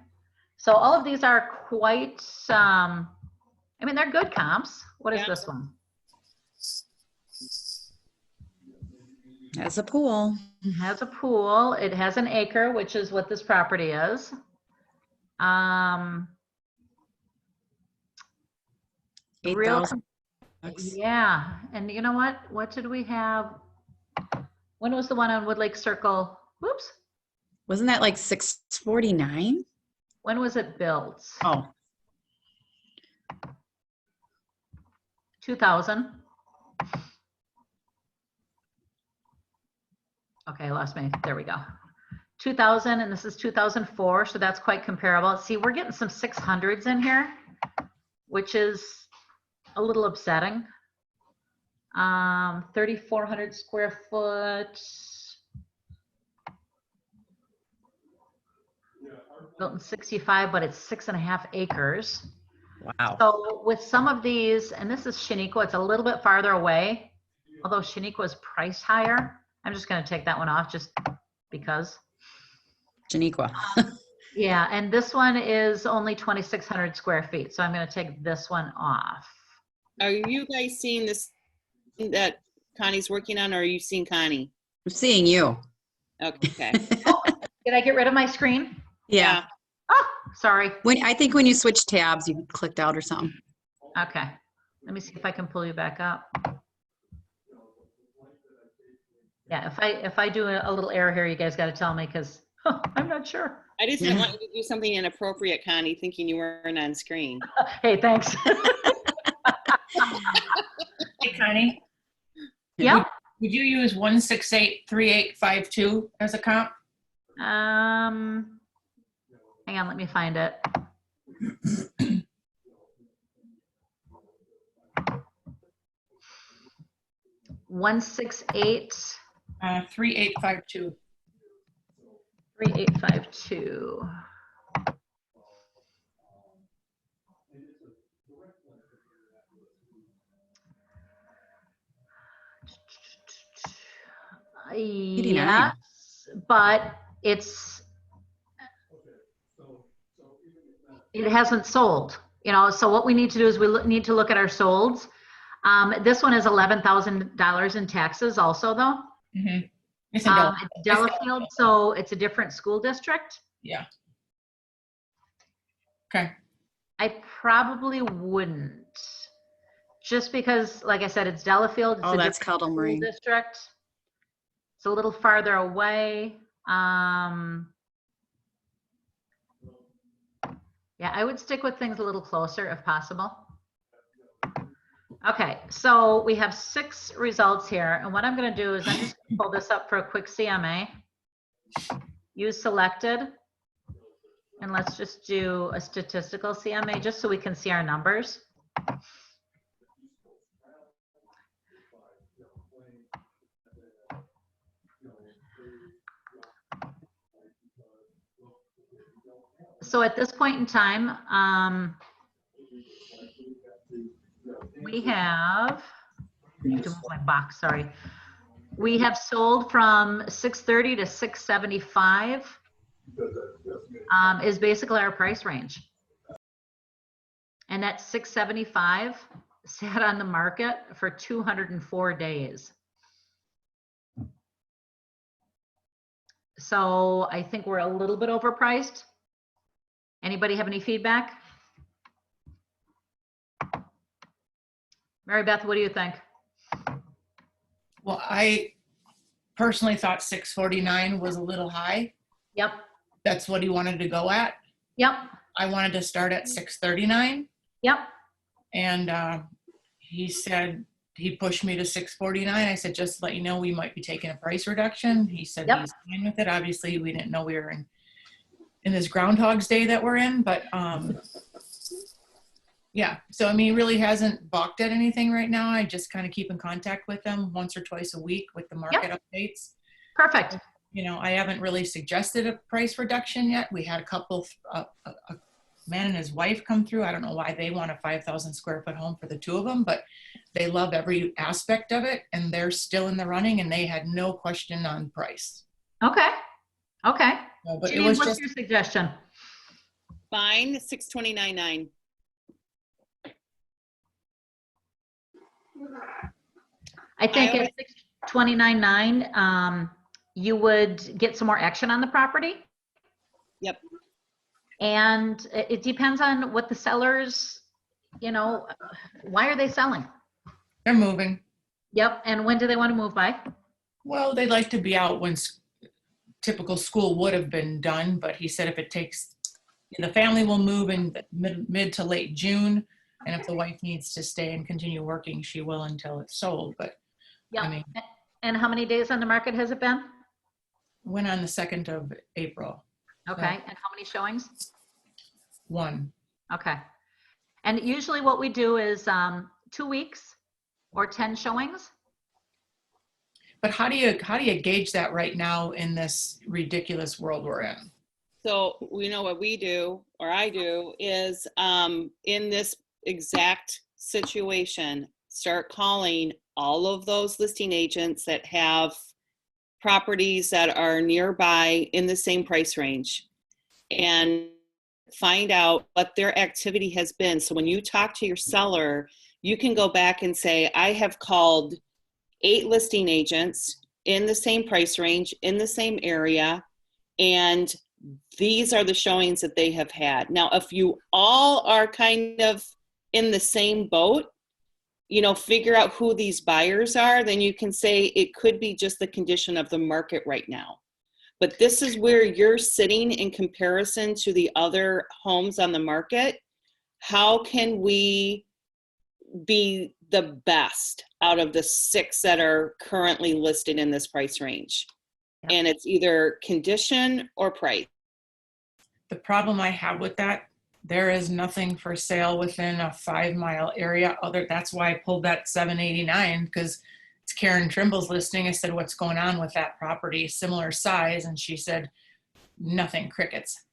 So all of these are quite, I mean, they're good comps. What is this one? Has a pool. It has a pool. It has an acre, which is what this property is. Real 8,000 bucks. Yeah, and you know what? What did we have? When was the one on Wood Lake Circle? Whoops. Wasn't that like 649? When was it built? Oh, 2000. Okay, I lost me. There we go. 2000, and this is 2004, so that's quite comparable. See, we're getting some 600s in here, which is a little upsetting. 3,400 square foot. Built in 65, but it's 6.5 acres. wow. So with some of these, and this is Shaniqua, it's a little bit farther away, although Shaniqua is priced higher. I'm just going to take that one off just because. Janiqua. Yeah, and this one is only 2,600 square feet, so I'm going to take this one off. Are you guys seeing this that Connie's working on, or are you seeing Connie? I'm seeing you. Okay. Did I get rid of my screen? Yeah. Oh, sorry. I think when you switch tabs, you clicked out or something. Okay. Let me see if I can pull you back up. Yeah, if I do a little error here, you guys got to tell me because I'm not sure. I just didn't want you to do something inappropriate, Connie, thinking you weren't on screen. Hey, thanks. Hey, Connie, Yep. would you use 1683852 as a comp? Hang on, let me find it. One 6'8", 3852. 3852. Yes, but it hasn't sold, you know, so what we need to do is we need to look at our solds. This one is $11,000 in taxes also though. Mm-hmm. It's It's Delafield, so it's a different school district. Yeah. Okay. I probably wouldn't, just because, like I said, it's Delafield. It's Oh, a that's different Caldwell school Marine. district. It's a little farther away. Yeah, I would stick with things a little closer if possible. Okay, so we have 6 results here, and what I'm going to do is I'm just going to pull this up for a quick CMA. Use selected, and let's just do a statistical CMA just so we can see our numbers. So at this point in time, we have, I have to move my box, sorry. We have sold from 630 to 675 is basically our price range. And that 675 sat on the market for 204 days. So I think we're a little bit overpriced. Anybody have any feedback? Mary Beth, what do you think? Well, I personally thought 649 was a little high. Yep. That's what he wanted to go at. Yep. I wanted to start at 639. Yep. And he said, he pushed me to 649. I said, just to let you know, we might be taking a price reduction. He said Yep. he's fine with it. Obviously, we didn't know we were in this Groundhog's Day that we're in, but yeah. So, I mean, he really hasn't balked at anything right now. I just kind of keep in contact with them once or twice a week with the market updates. Perfect. You know, I haven't really suggested a price reduction yet. We had a couple, a man and his wife come through. I don't know why they want a 5,000 square foot home for the 2 of them, but they love every aspect of it and they're still in the running and they had no question on price. Okay. Okay. No, but Jenny, it was what's just your suggestion? Fine, 629.9. I think at 629.9, you would get some more action on the property. Yep. And it depends on what the sellers, you know, why are they selling? They're moving. Yep. And when do they want to move by? Well, they'd like to be out when typical school would have been done, but he said if it takes, the family will move in mid to late June. And if the wife needs to stay and continue working, she will until it's sold. But Yeah. I mean, And how many days on the market has it been? went on the 2nd of April. Okay. And how many showings? 1. Okay. And usually what we do is 2 weeks or 10 showings. But how do you gauge that right now in this ridiculous world we're in? So we know what we do, or I do, is in this exact situation, start calling all of those listing agents that have properties that are nearby in the same price range and find out what their activity has been. So when you talk to your seller, you can go back and say, I have called 8 listing agents in the same price range, in the same area, and these are the showings that they have had. Now, if you all are kind of in the same boat, you know, figure out who these buyers are, then you can say it could be just the condition of the market right now. But this is where you're sitting in comparison to the other homes on the market. How can we be the best out of the 6 that are currently listed in this price range? Yep. And it's either condition or price. The problem I have with that, there is nothing for sale within a 5-mile area. That's why I pulled that 789, because it's Karen Trimble's listing. I said, what's going on with that property? Similar size. And she said, nothing, crickets.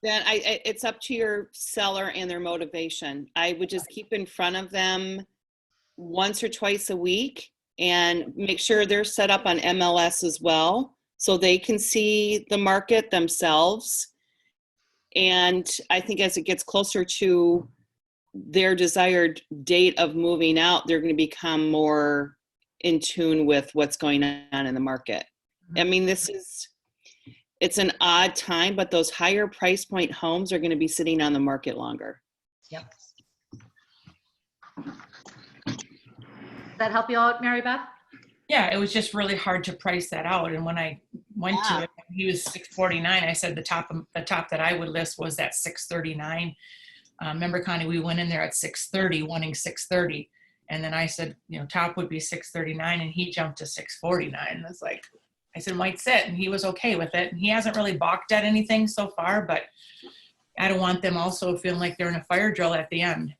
Then it's up to your seller and their motivation. I would just keep in front of them once or twice a week and make sure they're set up on MLS as well, so they can see the market themselves. And I think as it gets closer to their desired date of moving out, they're going to become more in tune with what's going on in the market. I mean, it's an odd time, but those higher price point homes are going to be sitting on the market longer. Yep. Does that help you out, Mary Beth? Yeah, it was just really hard to price that out. And when I went to it, he was 649. I said the top that I would list was at 639. Remember, Connie, we went in there at 630, wanting 630. And then I said, you know, top would be 639, and he jumped to 649. And it's like, I said, might sit, and he was okay with it. And he hasn't really balked at anything so far, but I don't want them also feeling like they're in a fire drill at the end.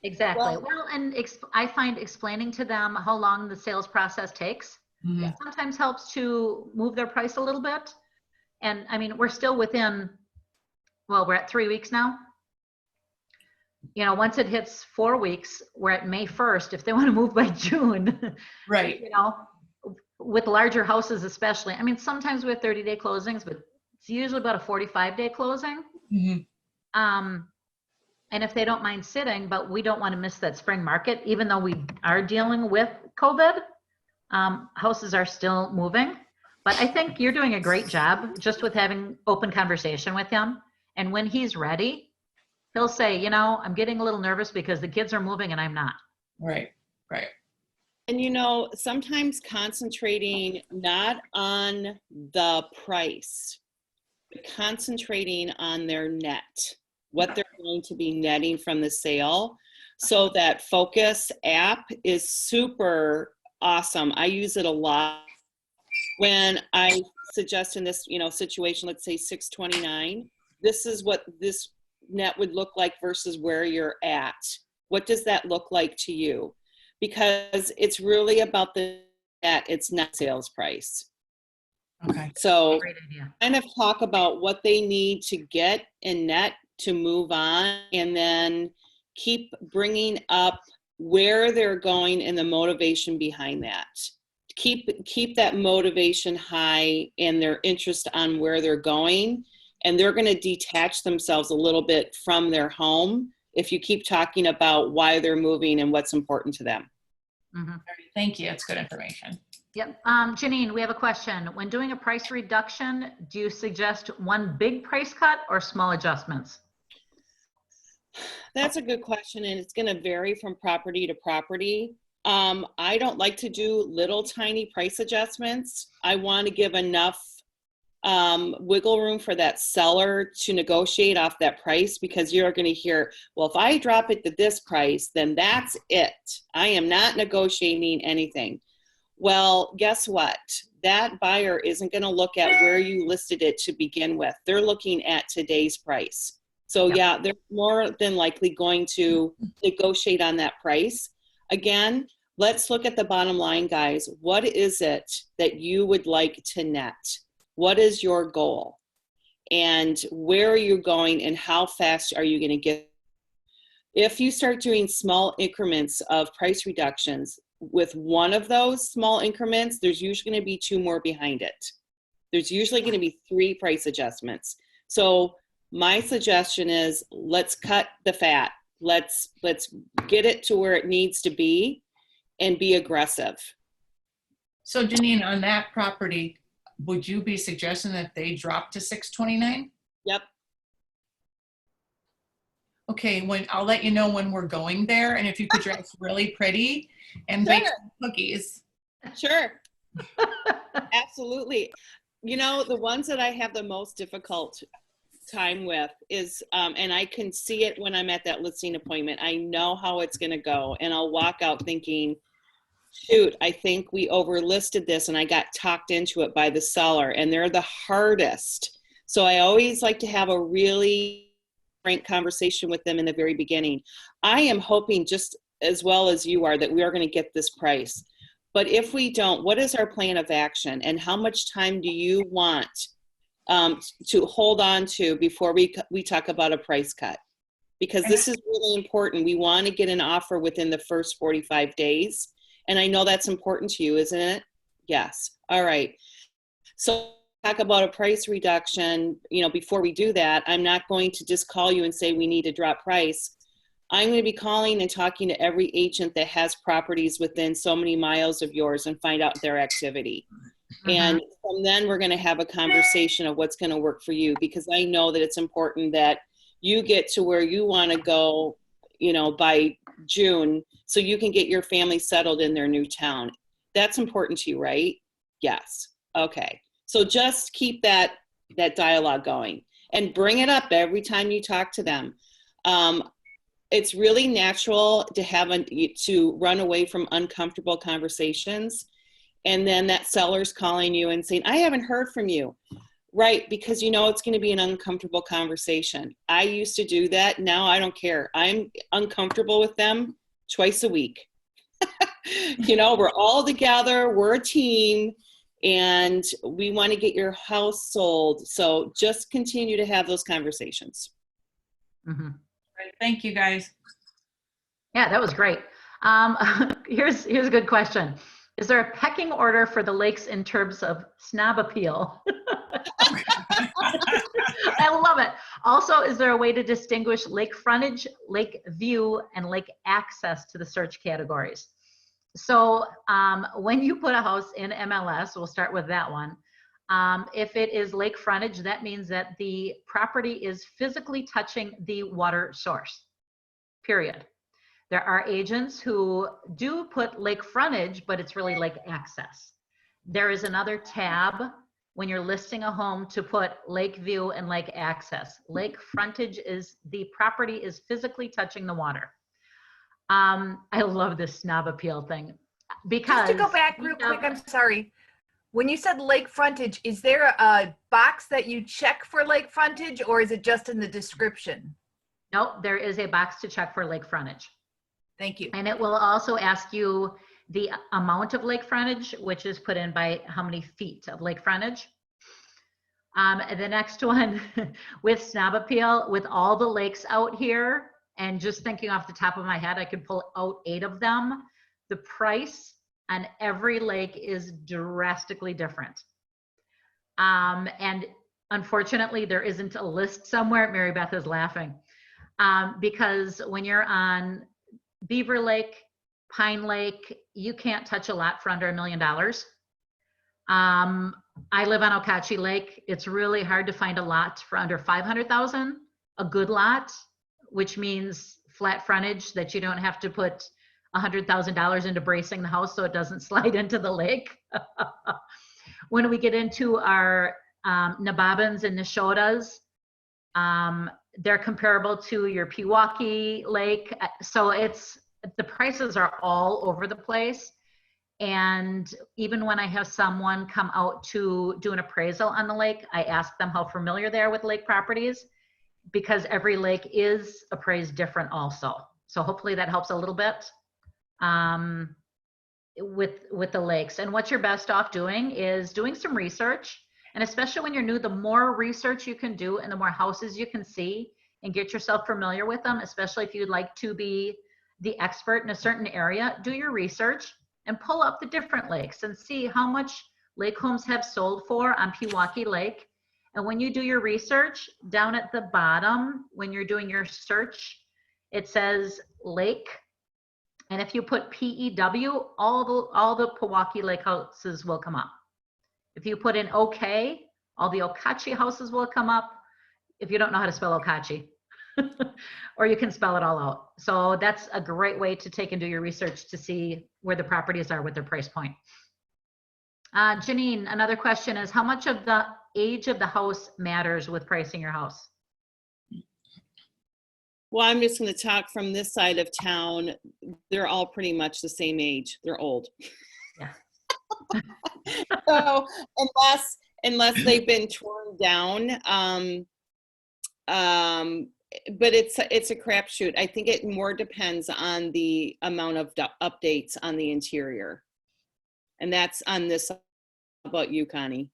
Exactly. Well, and I find explaining to them how long the sales process takes sometimes helps to move their price a little bit. And I mean, we're still within, well, we're at 3 weeks now. You know, once it hits 4 weeks, we're at May 1st. If they want to move by June, Right. You know, with larger houses especially. I mean, sometimes we have 30-day closings, but it's usually about a 45-day closing. And if they don't mind sitting, but we don't want to miss that spring market, even though we are dealing with COVID, houses are still moving. But I think you're doing a great job just with having open conversation with him. And when he's ready, he'll say, you know, I'm getting a little nervous because the kids are moving and I'm not. Right, right. And you know, sometimes concentrating not on the price, but concentrating on their net, what they're going to be netting from the sale. So that Focus app is super awesome. I use it a lot when I suggest in this, you know, situation, let's say 629, this is what this net would look like versus where you're at. What does that look like to you? Because it's really about the net, it's not sales price. Okay. So Great idea. kind of talk about what they need to get in net to move on, and then keep bringing up where they're going and the motivation behind that. Keep that motivation high and their interest on where they're going, and they're going to detach themselves a little bit from their home if you keep talking about why they're moving and what's important to them. Thank you. That's good information. Yep. Janine, we have a question. When doing a price reduction, do you suggest one big price cut or small adjustments? That's a good question, and it's going to vary from property to property. I don't like to do little tiny price adjustments. I want to give enough wiggle room for that seller to negotiate off that price, because you're going to hear, well, if I drop it to this price, then that's it. I am not negotiating anything. Well, guess what? That buyer isn't going to look at where you listed it to begin with. They're looking at today's price. So yeah, they're more than likely going to negotiate on that price. Again, let's look at the bottom line, guys. What is it that you would like to net? What is your goal? And where are you going, and how fast are you going to get? If you start doing small increments of price reductions, with one of those small increments, there's usually going to be 2 more behind it. There's usually going to be 3 price adjustments. So my suggestion is, let's cut the fat. Let's get it to where it needs to be and be aggressive. So Janine, on that property, would you be suggesting that they drop to 629? Yep. Okay, I'll let you know when we're going there, and if you could dress really pretty and bake some cookies. Sure. Absolutely. You know, the ones that I have the most difficult time with is, and I can see it when I'm at that listing appointment. I know how it's going to go, and I'll walk out thinking, shoot, I think we overlisted this and I got talked into it by the seller, and they're the hardest. So I always like to have a really frank conversation with them in the very beginning. I am hoping, just as well as you are, that we are going to get this price. But if we don't, what is our plan of action, and how much time do you want to hold on to before we talk about a price cut? Because this is really important. We want to get an offer within the first 45 days. And I know that's important to you, isn't it? Yes. All right. So talk about a price reduction. You know, before we do that, I'm not going to just call you and say we need to drop price. I'm going to be calling and talking to every agent that has properties within so many miles of yours and find out their activity. And from then we're going to have a conversation of what's going to work for you, because I know that it's important that you get to where you want to go, you know, by June, so you can get your family settled in their new town. That's important to you, right? Yes. Okay. So just keep that dialogue going and bring it up every time you talk to them. It's really natural to run away from uncomfortable conversations. And then that seller's calling you and saying, I haven't heard from you. Right, because you know it's going to be an uncomfortable conversation. I used to do that. Now I don't care. I'm uncomfortable with them twice a week. You know, we're all together. We're a team, and we want to get your house sold. So just continue to have those conversations. Right, thank you, guys. Yeah, that was great. Here's a good question. Is there a pecking order for the lakes in terms of snob appeal? I love it. Also, is there a way to distinguish lake frontage, lake view, and lake access to the search categories? So when you put a house in MLS, we'll start with that one. If it is lake frontage, that means that the property is physically touching the water source, period. There are agents who do put lake frontage, but it's really lake access. There is another tab when you're listing a home to put lake view and lake access. Lake frontage is the property is physically touching the water. I love this snob appeal thing, because just to go back real quick, I'm sorry. When you said lake frontage, is there a box that you check for lake frontage, or is it just in the description? No, there is a box to check for lake frontage. Thank you. And it will also ask you the amount of lake frontage, which is put in by how many feet of lake frontage. The next one with snob appeal, with all the lakes out here, and just thinking off the top of my head, I could pull out 8 of them. The price on every lake is drastically different. And unfortunately, there isn't a list somewhere. Mary Beth is laughing. Because when you're on Beaver Lake, Pine Lake, you can't touch a lot for under $1 million. I live on Okauchee Lake. It's really hard to find a lot for under 500,000, a good lot which means flat frontage, that you don't have to put $100,000 into bracing the house so it doesn't slide into the lake. When we get into our Nababins and Nishodas, they're comparable to your Pewaukee Lake. So the prices are all over the place. And even when I have someone come out to do an appraisal on the lake, I ask them how familiar they are with lake properties, because every lake is appraised different also. So hopefully that helps a little bit with the lakes. And what you're best off doing is doing some research. And especially when you're new, the more research you can do and the more houses you can see and get yourself familiar with them, especially if you'd like to be the expert in a certain area, do your research and pull up the different lakes and see how much lake homes have sold for on Pewaukee Lake. And when you do your research, down at the bottom, when you're doing your search, it says lake. And if you put PEW, all the Pewaukee Lake houses will come up. If you put in OK, all the Okauchee houses will come up. If you don't know how to spell Okauchee, or you can spell it all out. So that's a great way to take and do your research to see where the properties are with their price point. Janine, another question is, how much of the age of the house matters with pricing your house? Well, I'm just going to talk from this side of town. They're all pretty much the same age. They're old. Yeah. So unless they've been torn down, but it's a crapshoot. I think it more depends on the amount of updates on the interior, and that's on this. How about you, Connie?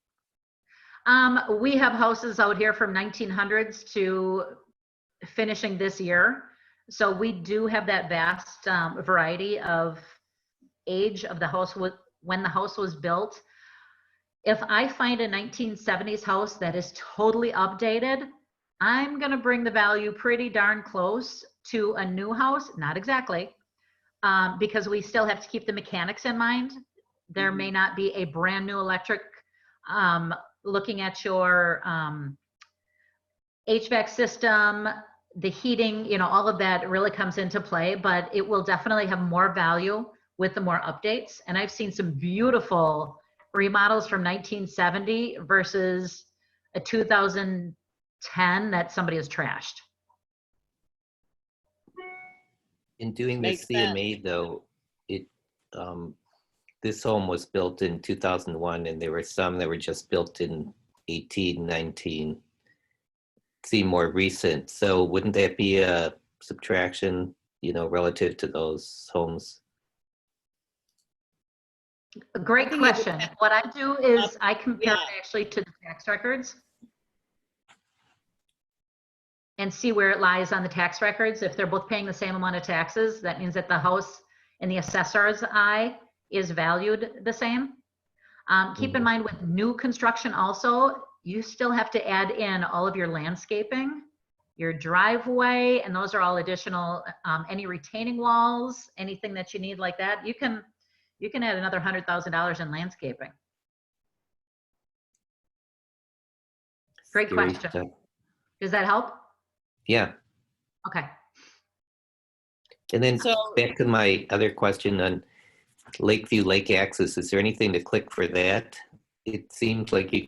We have houses out here from 1900s to finishing this year, so we do have that vast variety of age of the house when the house was built. If I find a 1970s house that is totally updated, I'm going to bring the value pretty darn close to a new house. Not exactly, because we still have to keep the mechanics in mind. There may not be a brand new electric. Looking at your HVAC system, the heating, all of that really comes into play, but it will definitely have more value with the more updates. And I've seen some beautiful remodels from 1970 versus a 2010 that somebody has trashed. In doing the Makes CMA though, this home was built in 2001 and there were some that were just built in 18, 19, seem more recent. So wouldn't that be a subtraction, relative to those homes? A great question. What I do is I compare it actually to the tax records and see where it lies on the tax records. If they're both paying the same amount of taxes, that means that the house in the assessor's eye is valued the same. Keep in mind with new construction also, you still have to add in all of your landscaping, your driveway, and those are all additional, any retaining walls, anything that you need like that. You can add another $100,000 in landscaping. Great question. Does that help? Yeah. Okay. And then back to my other question on Lakeview Lake Access, is there anything to click for that? It seems like you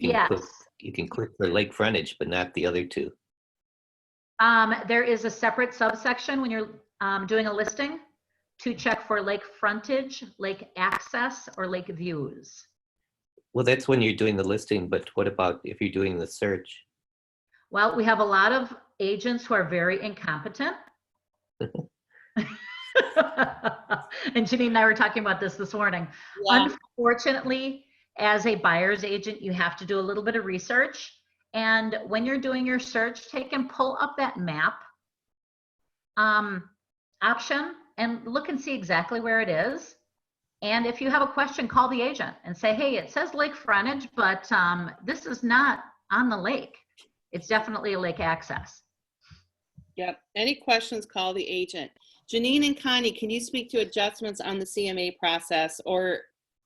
can click for lake frontage, but not the other two. There is a separate subsection when you're doing a listing to check for lake frontage, lake access, or lake views. Well, that's when you're doing the listing, but what about if you're doing the search? Well, we have a lot of agents who are very incompetent. And Janine and I were talking about this morning. Yeah. Unfortunately, as a buyer's agent, you have to do a little bit of research. And when you're doing your search, take and pull up that map option and look and see exactly where it is. And if you have a question, call the agent and say, hey, it says lake frontage, but this is not on the lake. It's definitely a lake access. Yep. Any questions, call the agent. Janine and Connie, can you speak to adjustments on the CMA process or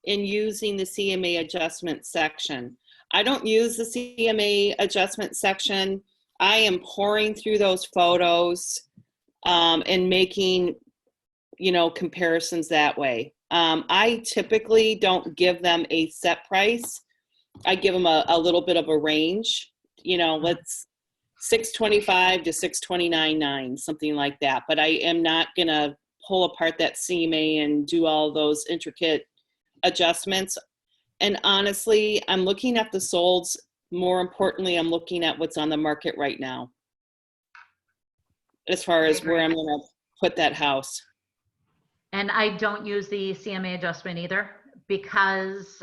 in using the CMA adjustment section? I don't use the CMA adjustment section. I am pouring through those photos. and making, comparisons that way. I typically don't give them a set price. I give them a little bit of a range, let's $625 to $629.9, something like that. But I am not going to pull apart that CMA and do all those intricate adjustments. And honestly, I'm looking at the solds. More importantly, I'm looking at what's on the market right now as far as where I'm going to put that house. And I don't use the CMA adjustment either because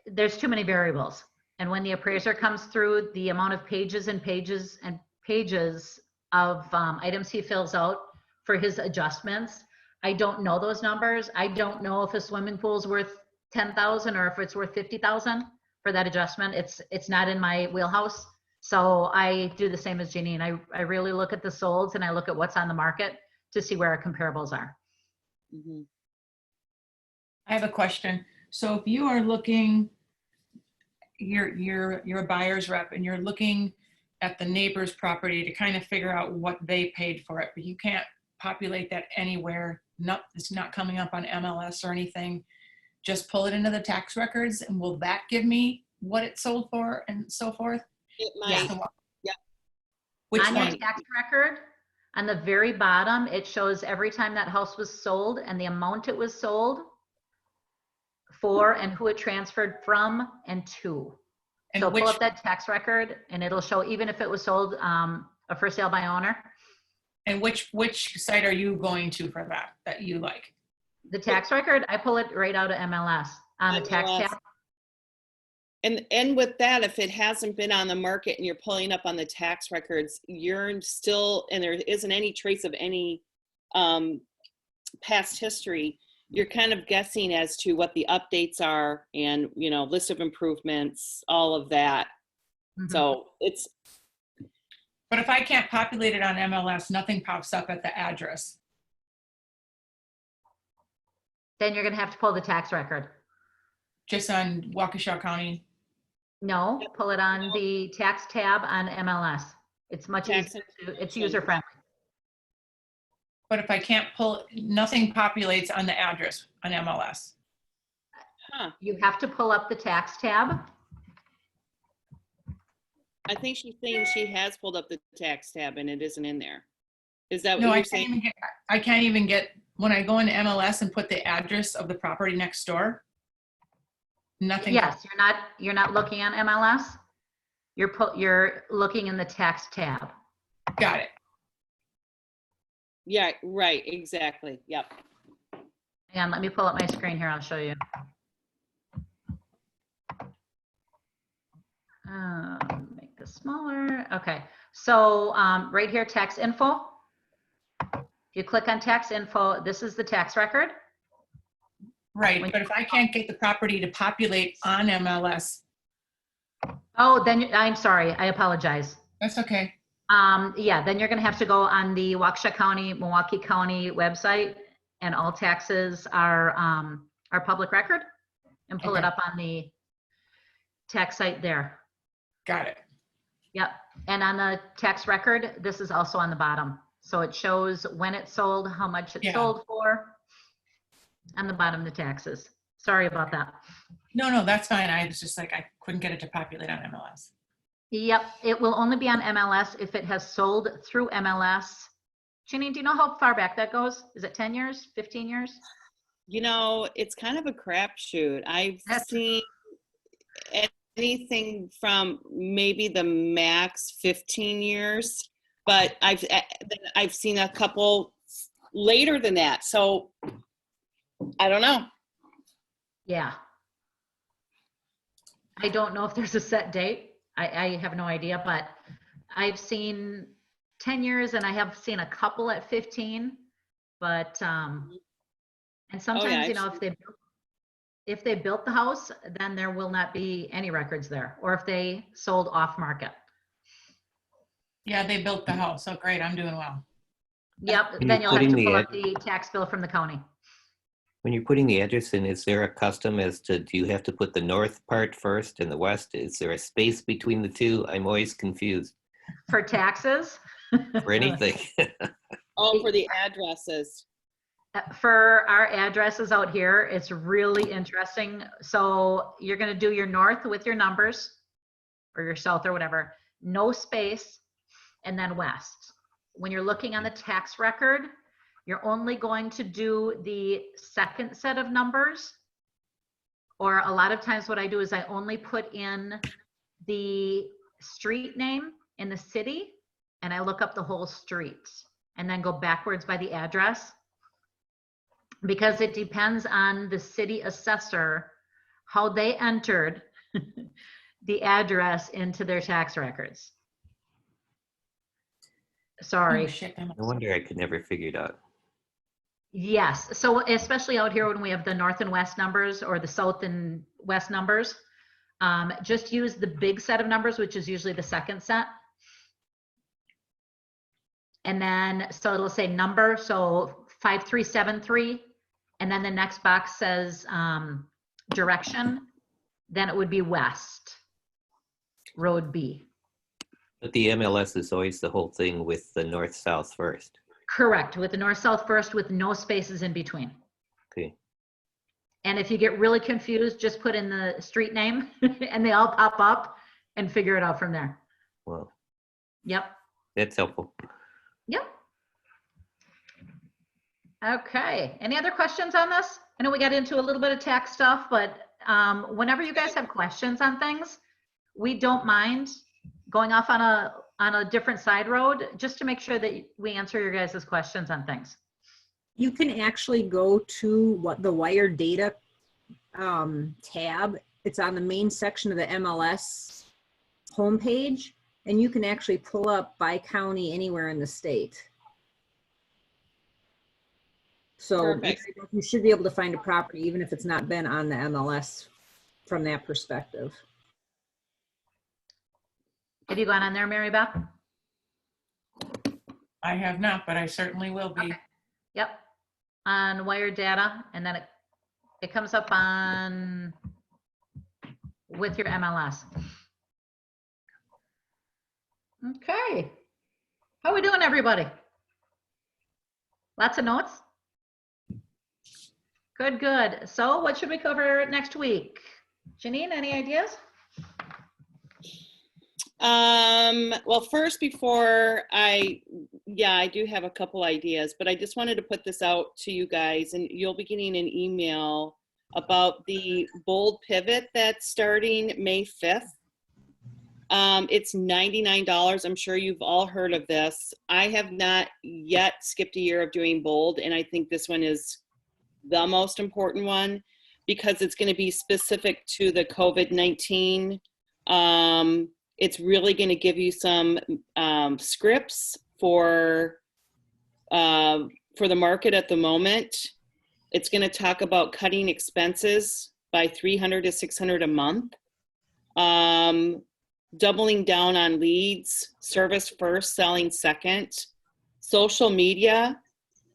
there's too many variables. And when the appraiser comes through, the amount of pages and pages and pages of items he fills out for his adjustments, I don't know those numbers. I don't know if a swimming pool is worth 10,000 or if it's worth 50,000 for that adjustment. It's not in my wheelhouse. So I do the same as Janine. I really look at the solds and I look at what's on the market to see where our comparables are. Mm-hmm. I have a question. So if you are looking, you're a buyer's rep and you're looking at the neighbor's property to kind of figure out what they paid for it, but you can't populate that anywhere. It's not coming up on MLS or anything. Just pull it into the tax records, and will that give me what it sold for and so forth? It might. Yeah. Which on one? your tax record, on the very bottom, it shows every time that house was sold and the amount it was sold for and who it transferred from and to. And So which, pull up that tax record and it'll show even if it was sold a for sale by owner. and which site are you going to for that you like? The tax record, I pull it right out of MLS on the tax MLS. tab. And with that, if it hasn't been on the market and you're pulling up on the tax records, you're still, and there isn't any trace of any past history, you're kind of guessing as to what the updates are and, list of improvements, all of that. Mhm. So it's, But if I can't populate it on MLS, nothing pops up at the address. Then you're gonna have to pull the tax record. Just on Waukesha County. No, pull it on the tax tab on MLS. It's much Tax easier, it's user friendly. But if I can't pull, nothing populates on the address on MLS. You have to pull up the tax tab. I think she's saying she has pulled up the tax tab and it isn't in there. Is that what No, you're saying? I can't even get, when I go into MLS and put the address of the property next door, nothing. Yes, you're not looking on MLS. You're looking in the tax tab. Got it. Yeah, right, exactly. Yep. And let me pull up my screen here. I'll show you. Make this smaller. Okay. So right here, tax info. If you click on tax info, this is the tax record. Right, but if I can't get the property to populate on MLS. Oh, then I'm sorry. I apologize. That's okay. Yeah, then you're going to have to go on the Waukesha County, Milwaukee County website, and all taxes are public record, and pull it Okay. up on the tax site there. Got it. Yep. And on the tax record, this is also on the bottom. So it shows when it sold, how much it Yeah. sold for, on the bottom, the taxes. Sorry about that. No, that's fine. I was just like, I couldn't get it to populate on MLS. Yep, it will only be on MLS if it has sold through MLS. Jenny, do you know how far back that goes? Is it 10 years, 15 years? It's kind of a crapshoot. I've That's- seen anything from maybe the max 15 years, but I've seen a couple later than that. So I don't know. Yeah. I don't know if there's a set date. I have no idea, but I've seen 10 years and I have seen a couple at 15, but, and sometimes, if they built the house, then there will not be any records there, or if they sold off market. Yeah, they built the house. Oh, great. I'm doing well. Yep, When then you're you'll have to putting pull the up the tax bill from the county. When you're putting the address in, is there a custom as to, do you have to put the north part first and the west? Is there a space between the two? I'm always confused. For taxes, for anything. Oh, for the addresses. For our addresses out here, it's really interesting. So you're going to do your north with your numbers, or your south or whatever, no space, and then west. When you're looking on the tax record, you're only going to do the second set of numbers. Or a lot of times what I do is I only put in the street name in the city, and I look up the whole street and then go backwards by the address, because it depends on the city assessor how they entered the address into their tax records. Sorry. Oh, shit, No wonder I could never figure it out. Yes, so especially out here when we have the north and west numbers, or the south and west numbers, just use the big set of numbers, which is usually the second set. And then, so it'll say number, so 5373, and then the next box says direction, then it would be west, road B. But the MLS is always the whole thing with the north-south first. Correct, with the north-south first with no spaces in between. Okay. And if you get really confused, just put in the street name and they all pop up, and figure it out from there. Well, Yep, that's helpful. yep. Okay, any other questions on this? I know we got into a little bit of tax stuff, but whenever you guys have questions on things, we don't mind going off on a different side road, just to make sure that we answer your guys' questions on things. You can actually go to what the wire data tab. It's on the main section of the MLS homepage, and you can actually pull up by county anywhere in the state. So Perfect. you should be able to find a property even if it's not been on the MLS from that perspective. Have you gone on there, Mary Beth? I have not, but I certainly will be. Okay. Yep, on wire data, and then it comes up on with your MLS. Okay, how are we doing, everybody? Lots of notes? Good, good. So what should we cover next week? Janine, any ideas? Well, first, before I do have a couple ideas, but I just wanted to put this out to you guys, and you'll be getting an email about the Bold Pivot that's starting May 5th. It's $99. I'm sure you've all heard of this. I have not yet skipped a year of doing Bold, and I think this one is the most important one because it's going to be specific to the COVID-19. It's really going to give you some scripts for the market at the moment. It's going to talk about cutting expenses by $300 to $600 a month, doubling down on leads, service first, selling second, social media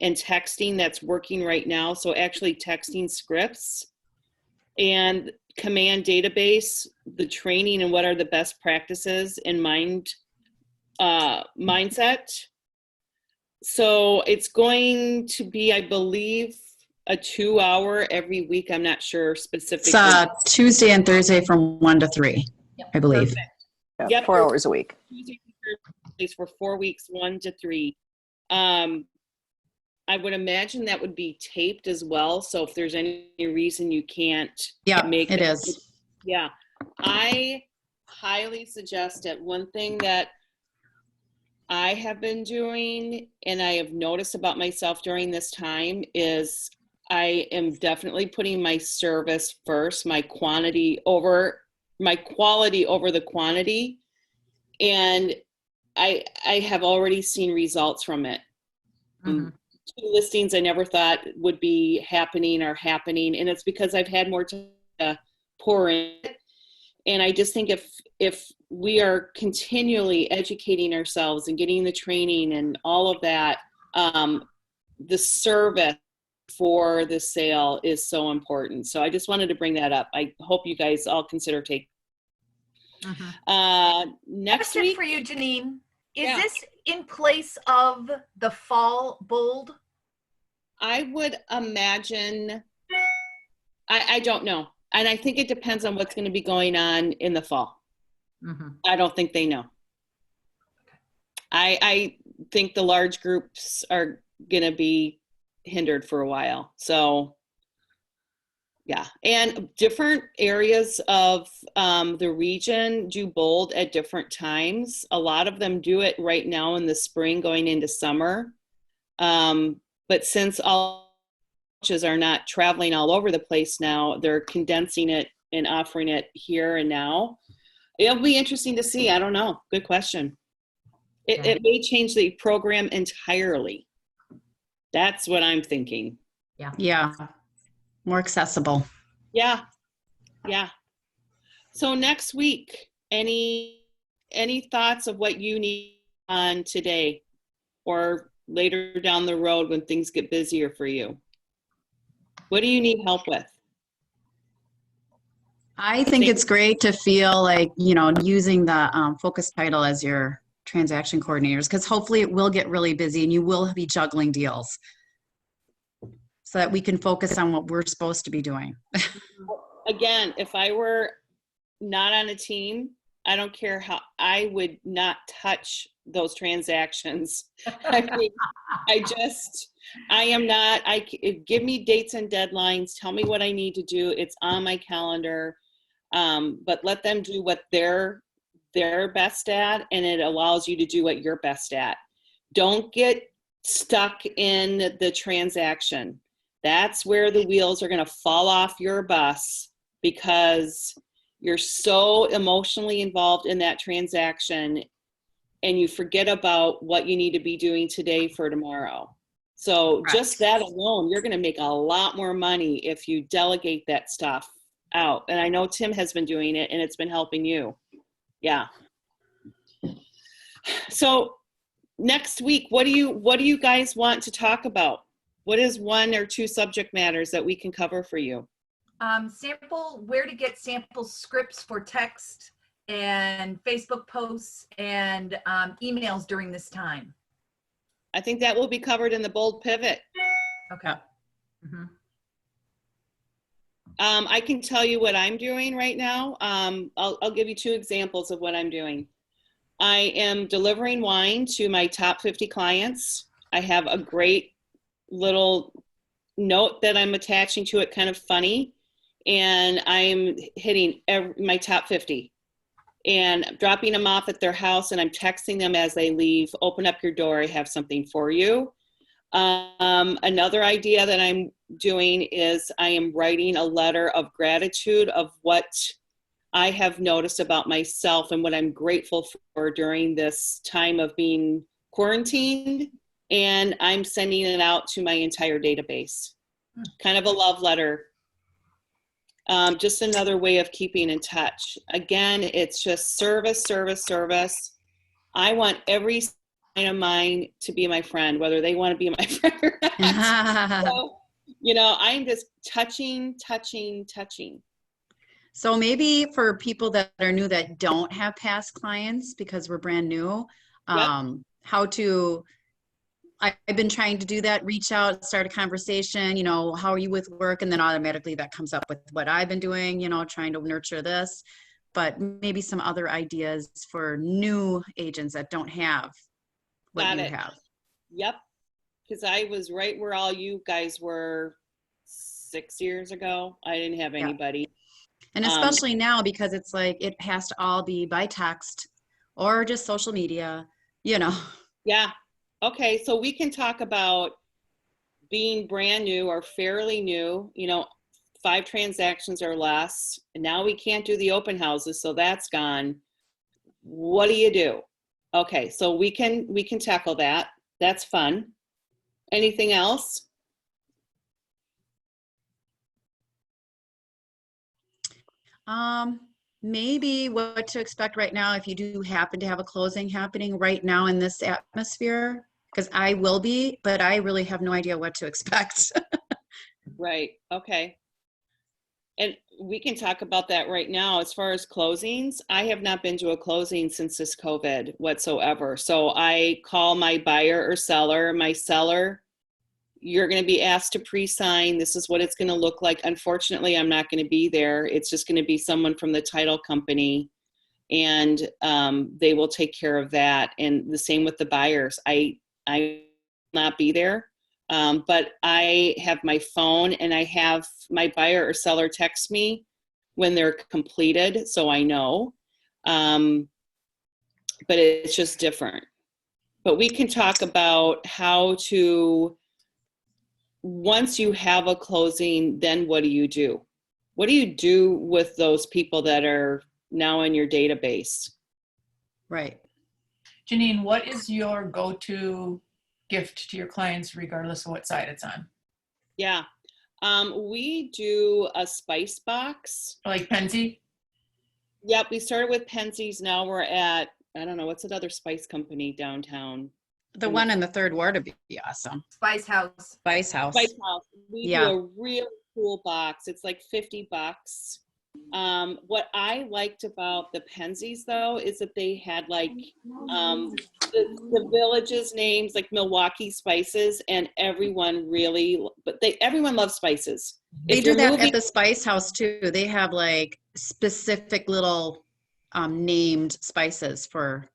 and texting that's working right now. So actually texting scripts, and command database, the training and what are the best practices and mindset. So it's going to be, I believe, a 2-hour every week. I'm not sure specifically. It's Tuesday and Thursday from 1 to 3, I believe. Perfect. Yeah, Yep. 4 hours a week. Tuesday and Thursdays for 4 weeks, 1 to 3. I would imagine that would be taped as well. So if there's any reason you can't make it is. Yeah, I highly suggest it. One thing that I have been doing and I have noticed about myself during this time is I am definitely putting my service first, my quality over the quantity. And I have already seen results from it. Mm-hmm. 2 listings I never thought would be happening are happening, and it's because I've had more time to pour in. And I just think if we are continually educating ourselves and getting the training and all of that, the service for the sale is so important. So I just wanted to bring that up. I hope you guys all consider taking. Mm-hmm. Next Question week for you, Janine. Is Yeah. this in place of the fall bold? I would imagine, I don't know. And I think it depends on what's going to be going on in the fall. Mhm. I don't think they know. I think the large groups are going to be hindered for a while. So, yeah. And different areas of the region do bold at different times. A lot of them do it right now in the spring going into summer. But since all coaches are not traveling all over the place now, they're condensing it and offering it here and now. It'll be interesting to see. I don't know. Good question. It may change the program entirely. That's what I'm thinking. Yeah. More accessible. Yeah. Yeah. So next week, any thoughts of what you need on today or later down the road when things get busier for you? What do you need help with? I think it's great to feel like, using the focus title as your transaction coordinators, because hopefully it will get really busy and you will be juggling deals so that we can focus on what we're supposed to be doing. Again, if I were not on a team, I don't care how, I would not touch those transactions. I mean, give me dates and deadlines, tell me what I need to do. It's on my calendar. But let them do what they're best at, and it allows you to do what you're best at. Don't get stuck in the transaction. That's where the wheels are going to fall off your bus because you're so emotionally involved in that transaction and you forget about what you need to be doing today for tomorrow. So just that alone, you're going to make a lot more money if you delegate that stuff out. And I know Tim has been doing it and it's been helping you. Yeah. So next week, what do you guys want to talk about? What is one or two subject matters that we can cover for you? Where to get sample scripts for text and Facebook posts and emails during this time. I think that will be covered in the bold pivot. Okay. Mhm. I can tell you what I'm doing right now. I'll give you two examples of what I'm doing. I am delivering wine to my top 50 clients. I have a great little note that I'm attaching to it, kind of funny. And I'm hitting my top 50 and dropping them off at their house. And I'm texting them as they leave, open up your door, I have something for you. Another idea that I'm doing is I am writing a letter of gratitude of what I have noticed about myself and what I'm grateful for during this time of being quarantined. And I'm sending it out to my entire database. Kind of a love letter. Just another way of keeping in touch. Again, it's just service, service, service. I want every client of mine to be my friend, whether they want to be my friend or not. So, I'm just touching. So maybe for people that are new that don't have past clients because we're brand new, I've been trying to do that, reach out, start a conversation, how are you with work? And then automatically that comes up with what I've been doing, trying to nurture this, but maybe some other ideas for new agents that don't have what you have. Yep. Because I was right where all you guys were 6 years ago. I didn't have anybody. And especially now, because it's like, it has to all be by text or just social media, Yeah. Okay. So we can talk about being brand new or fairly new, 5 transactions or less. And now we can't do the open houses. So that's gone. What do you do? Okay. So we can tackle that. That's fun. Anything else? Maybe what to expect right now if you do happen to have a closing happening right now in this atmosphere, because I will be, but I really have no idea what to expect. Right. Okay. And we can talk about that right now. As far as closings, I have not been to a closing since this COVID whatsoever. So I call my buyer or seller. My seller, you're going to be asked to pre-sign. This is what it's going to look like. Unfortunately, I'm not going to be there. It's just going to be someone from the title company, and they will take care of that. And the same with the buyers. I will not be there. But I have my phone, and I have my buyer or seller text me when they're completed, so I know. But it's just different. But we can talk about how to, once you have a closing, then what do you do? What do you do with those people that are now in your database? Right. Janine, what is your go-to gift to your clients regardless of what side it's on? Yeah. We do a spice box. Like Penzi? Yep, we started with Penzies. Now we're at, I don't know, what's another spice company downtown? The one in the third ward would be awesome. Spice House. Spice House. Spice House. We Yeah. do a real cool box. It's like $50. What I liked about the Penzies though is that they had like the villages names, like Milwaukee spices, and everyone really, everyone loves spices. They do that at the Spice House too. They have like specific little named spices for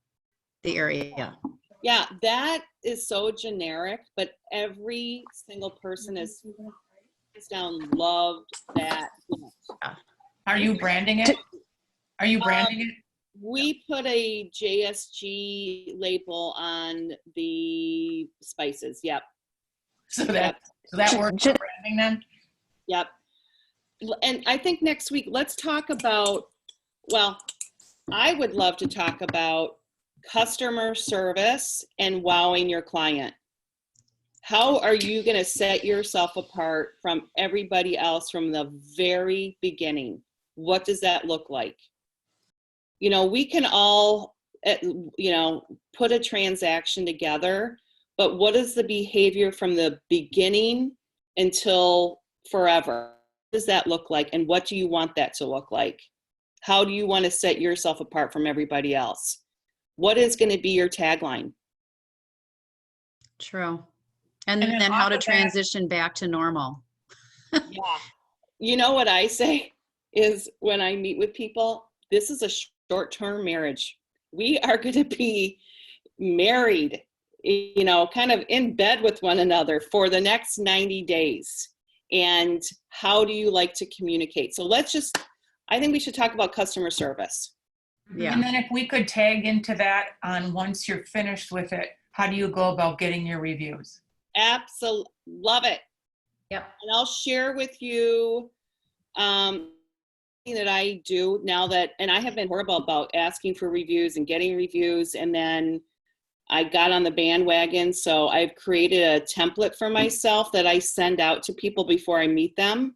the area. Yeah, that is so generic, but every single person is down loved that. Are you branding it? Are you branding it? We put a JSG label on the spices. Yep. So that works for branding then? Yep. And I think next week, let's talk about, well, I would love to talk about customer service and wowing your client. How are you going to set yourself apart from everybody else from the very beginning? What does that look like? You know, we can all, you know, put a transaction together, but what is the behavior from the beginning until forever? What does that look like? And what do you want that to look like? How do you want to set yourself apart from everybody else? What is going to be your tagline? True. And then how to transition back to normal. Yeah. You know what I say is when I meet with people, this is a short-term marriage. We are going to be married, you know, kind of in bed with one another for the next 90 days. And how do you like to communicate? So I think we should talk about customer service. Yeah. And then if we could tag into that on once you're finished with it, how do you go about getting your reviews? Absolutely. Love it. Yep. And I'll share with you that I do now that, and I have been horrible about asking for reviews and getting reviews, and then I got on the bandwagon. So I've created a template for myself that I send out to people before I meet them.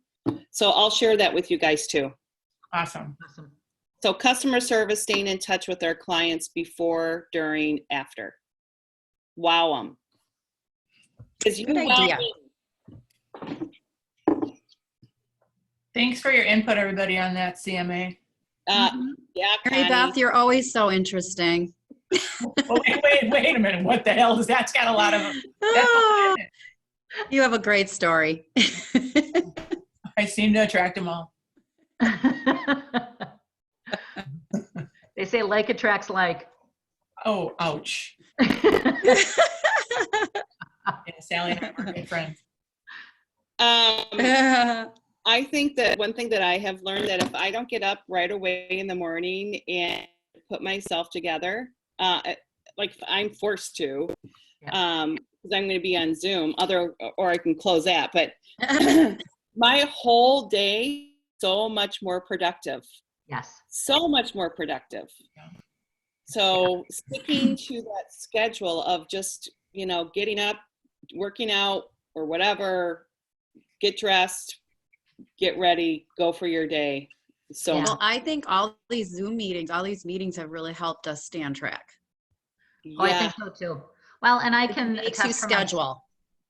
So I'll share that with you guys too. Awesome. So customer service, staying in touch with our clients before, during, after. Wow them. Because you Good wow idea. me. Thanks for your input, everybody, on that CMA. Yeah, Mary Connie. Beth, you're always so interesting. Oh, wait a minute. What the hell is that's got a lot of You have a great story. I seem to attract them all. They say like attracts like. Oh, ouch. Yeah, Sally and I are good friends. I think that one thing that I have learned that if I don't get up right away in the morning and put myself together, like I'm forced to, because I'm going to be on Zoom, or I can close that, but my whole day is so much more productive. Yes. So much more productive. So sticking to that schedule of just, you know, getting up, working out or whatever, get dressed, get ready, go for your day. So Well, I think all these Zoom meetings, all these meetings have really helped us stay on track. Oh, I think so too. Well, and I can Makes you attest schedule.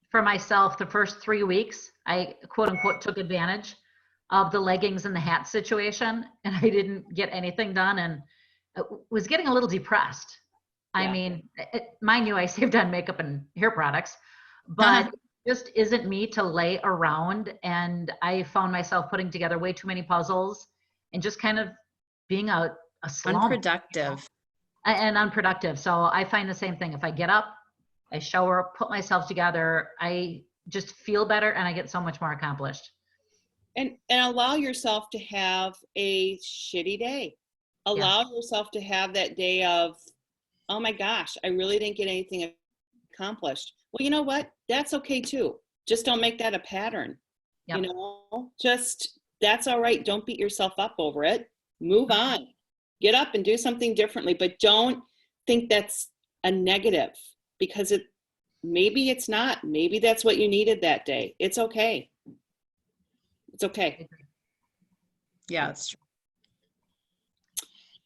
for myself, the first 3 weeks, I quote unquote took advantage of the leggings and the hat situation, and I didn't get anything done, and was getting a little depressed. I mean, mind you, I saved on makeup and hair products, but it just isn't me to lay around. And I found myself putting together way too many puzzles and just kind of being a slump, Unproductive. and unproductive. So I find the same thing. If I get up, I shower, put myself together, I just feel better and I get so much more accomplished. And allow yourself to have a shitty day. Allow yourself to have that day of, oh my gosh, I really didn't get anything accomplished. Well, you know what? That's okay too. Just don't make that a pattern. Yep. You know, just, that's all right. Don't beat yourself up over it. Move on. Get up and do something differently, but don't think that's a negative, because maybe it's not. Maybe that's what you needed that day. It's okay. It's okay. Yeah, it's true.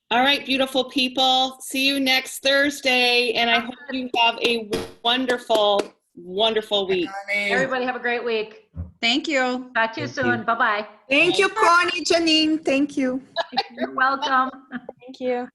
All right, beautiful people. See you next Thursday. And I hope you have a wonderful, wonderful week. Everybody have a great week. Thank you. Talk to you soon. Bye-bye. Thank you, Connie, Janine. Thank you. You're welcome. Thank you.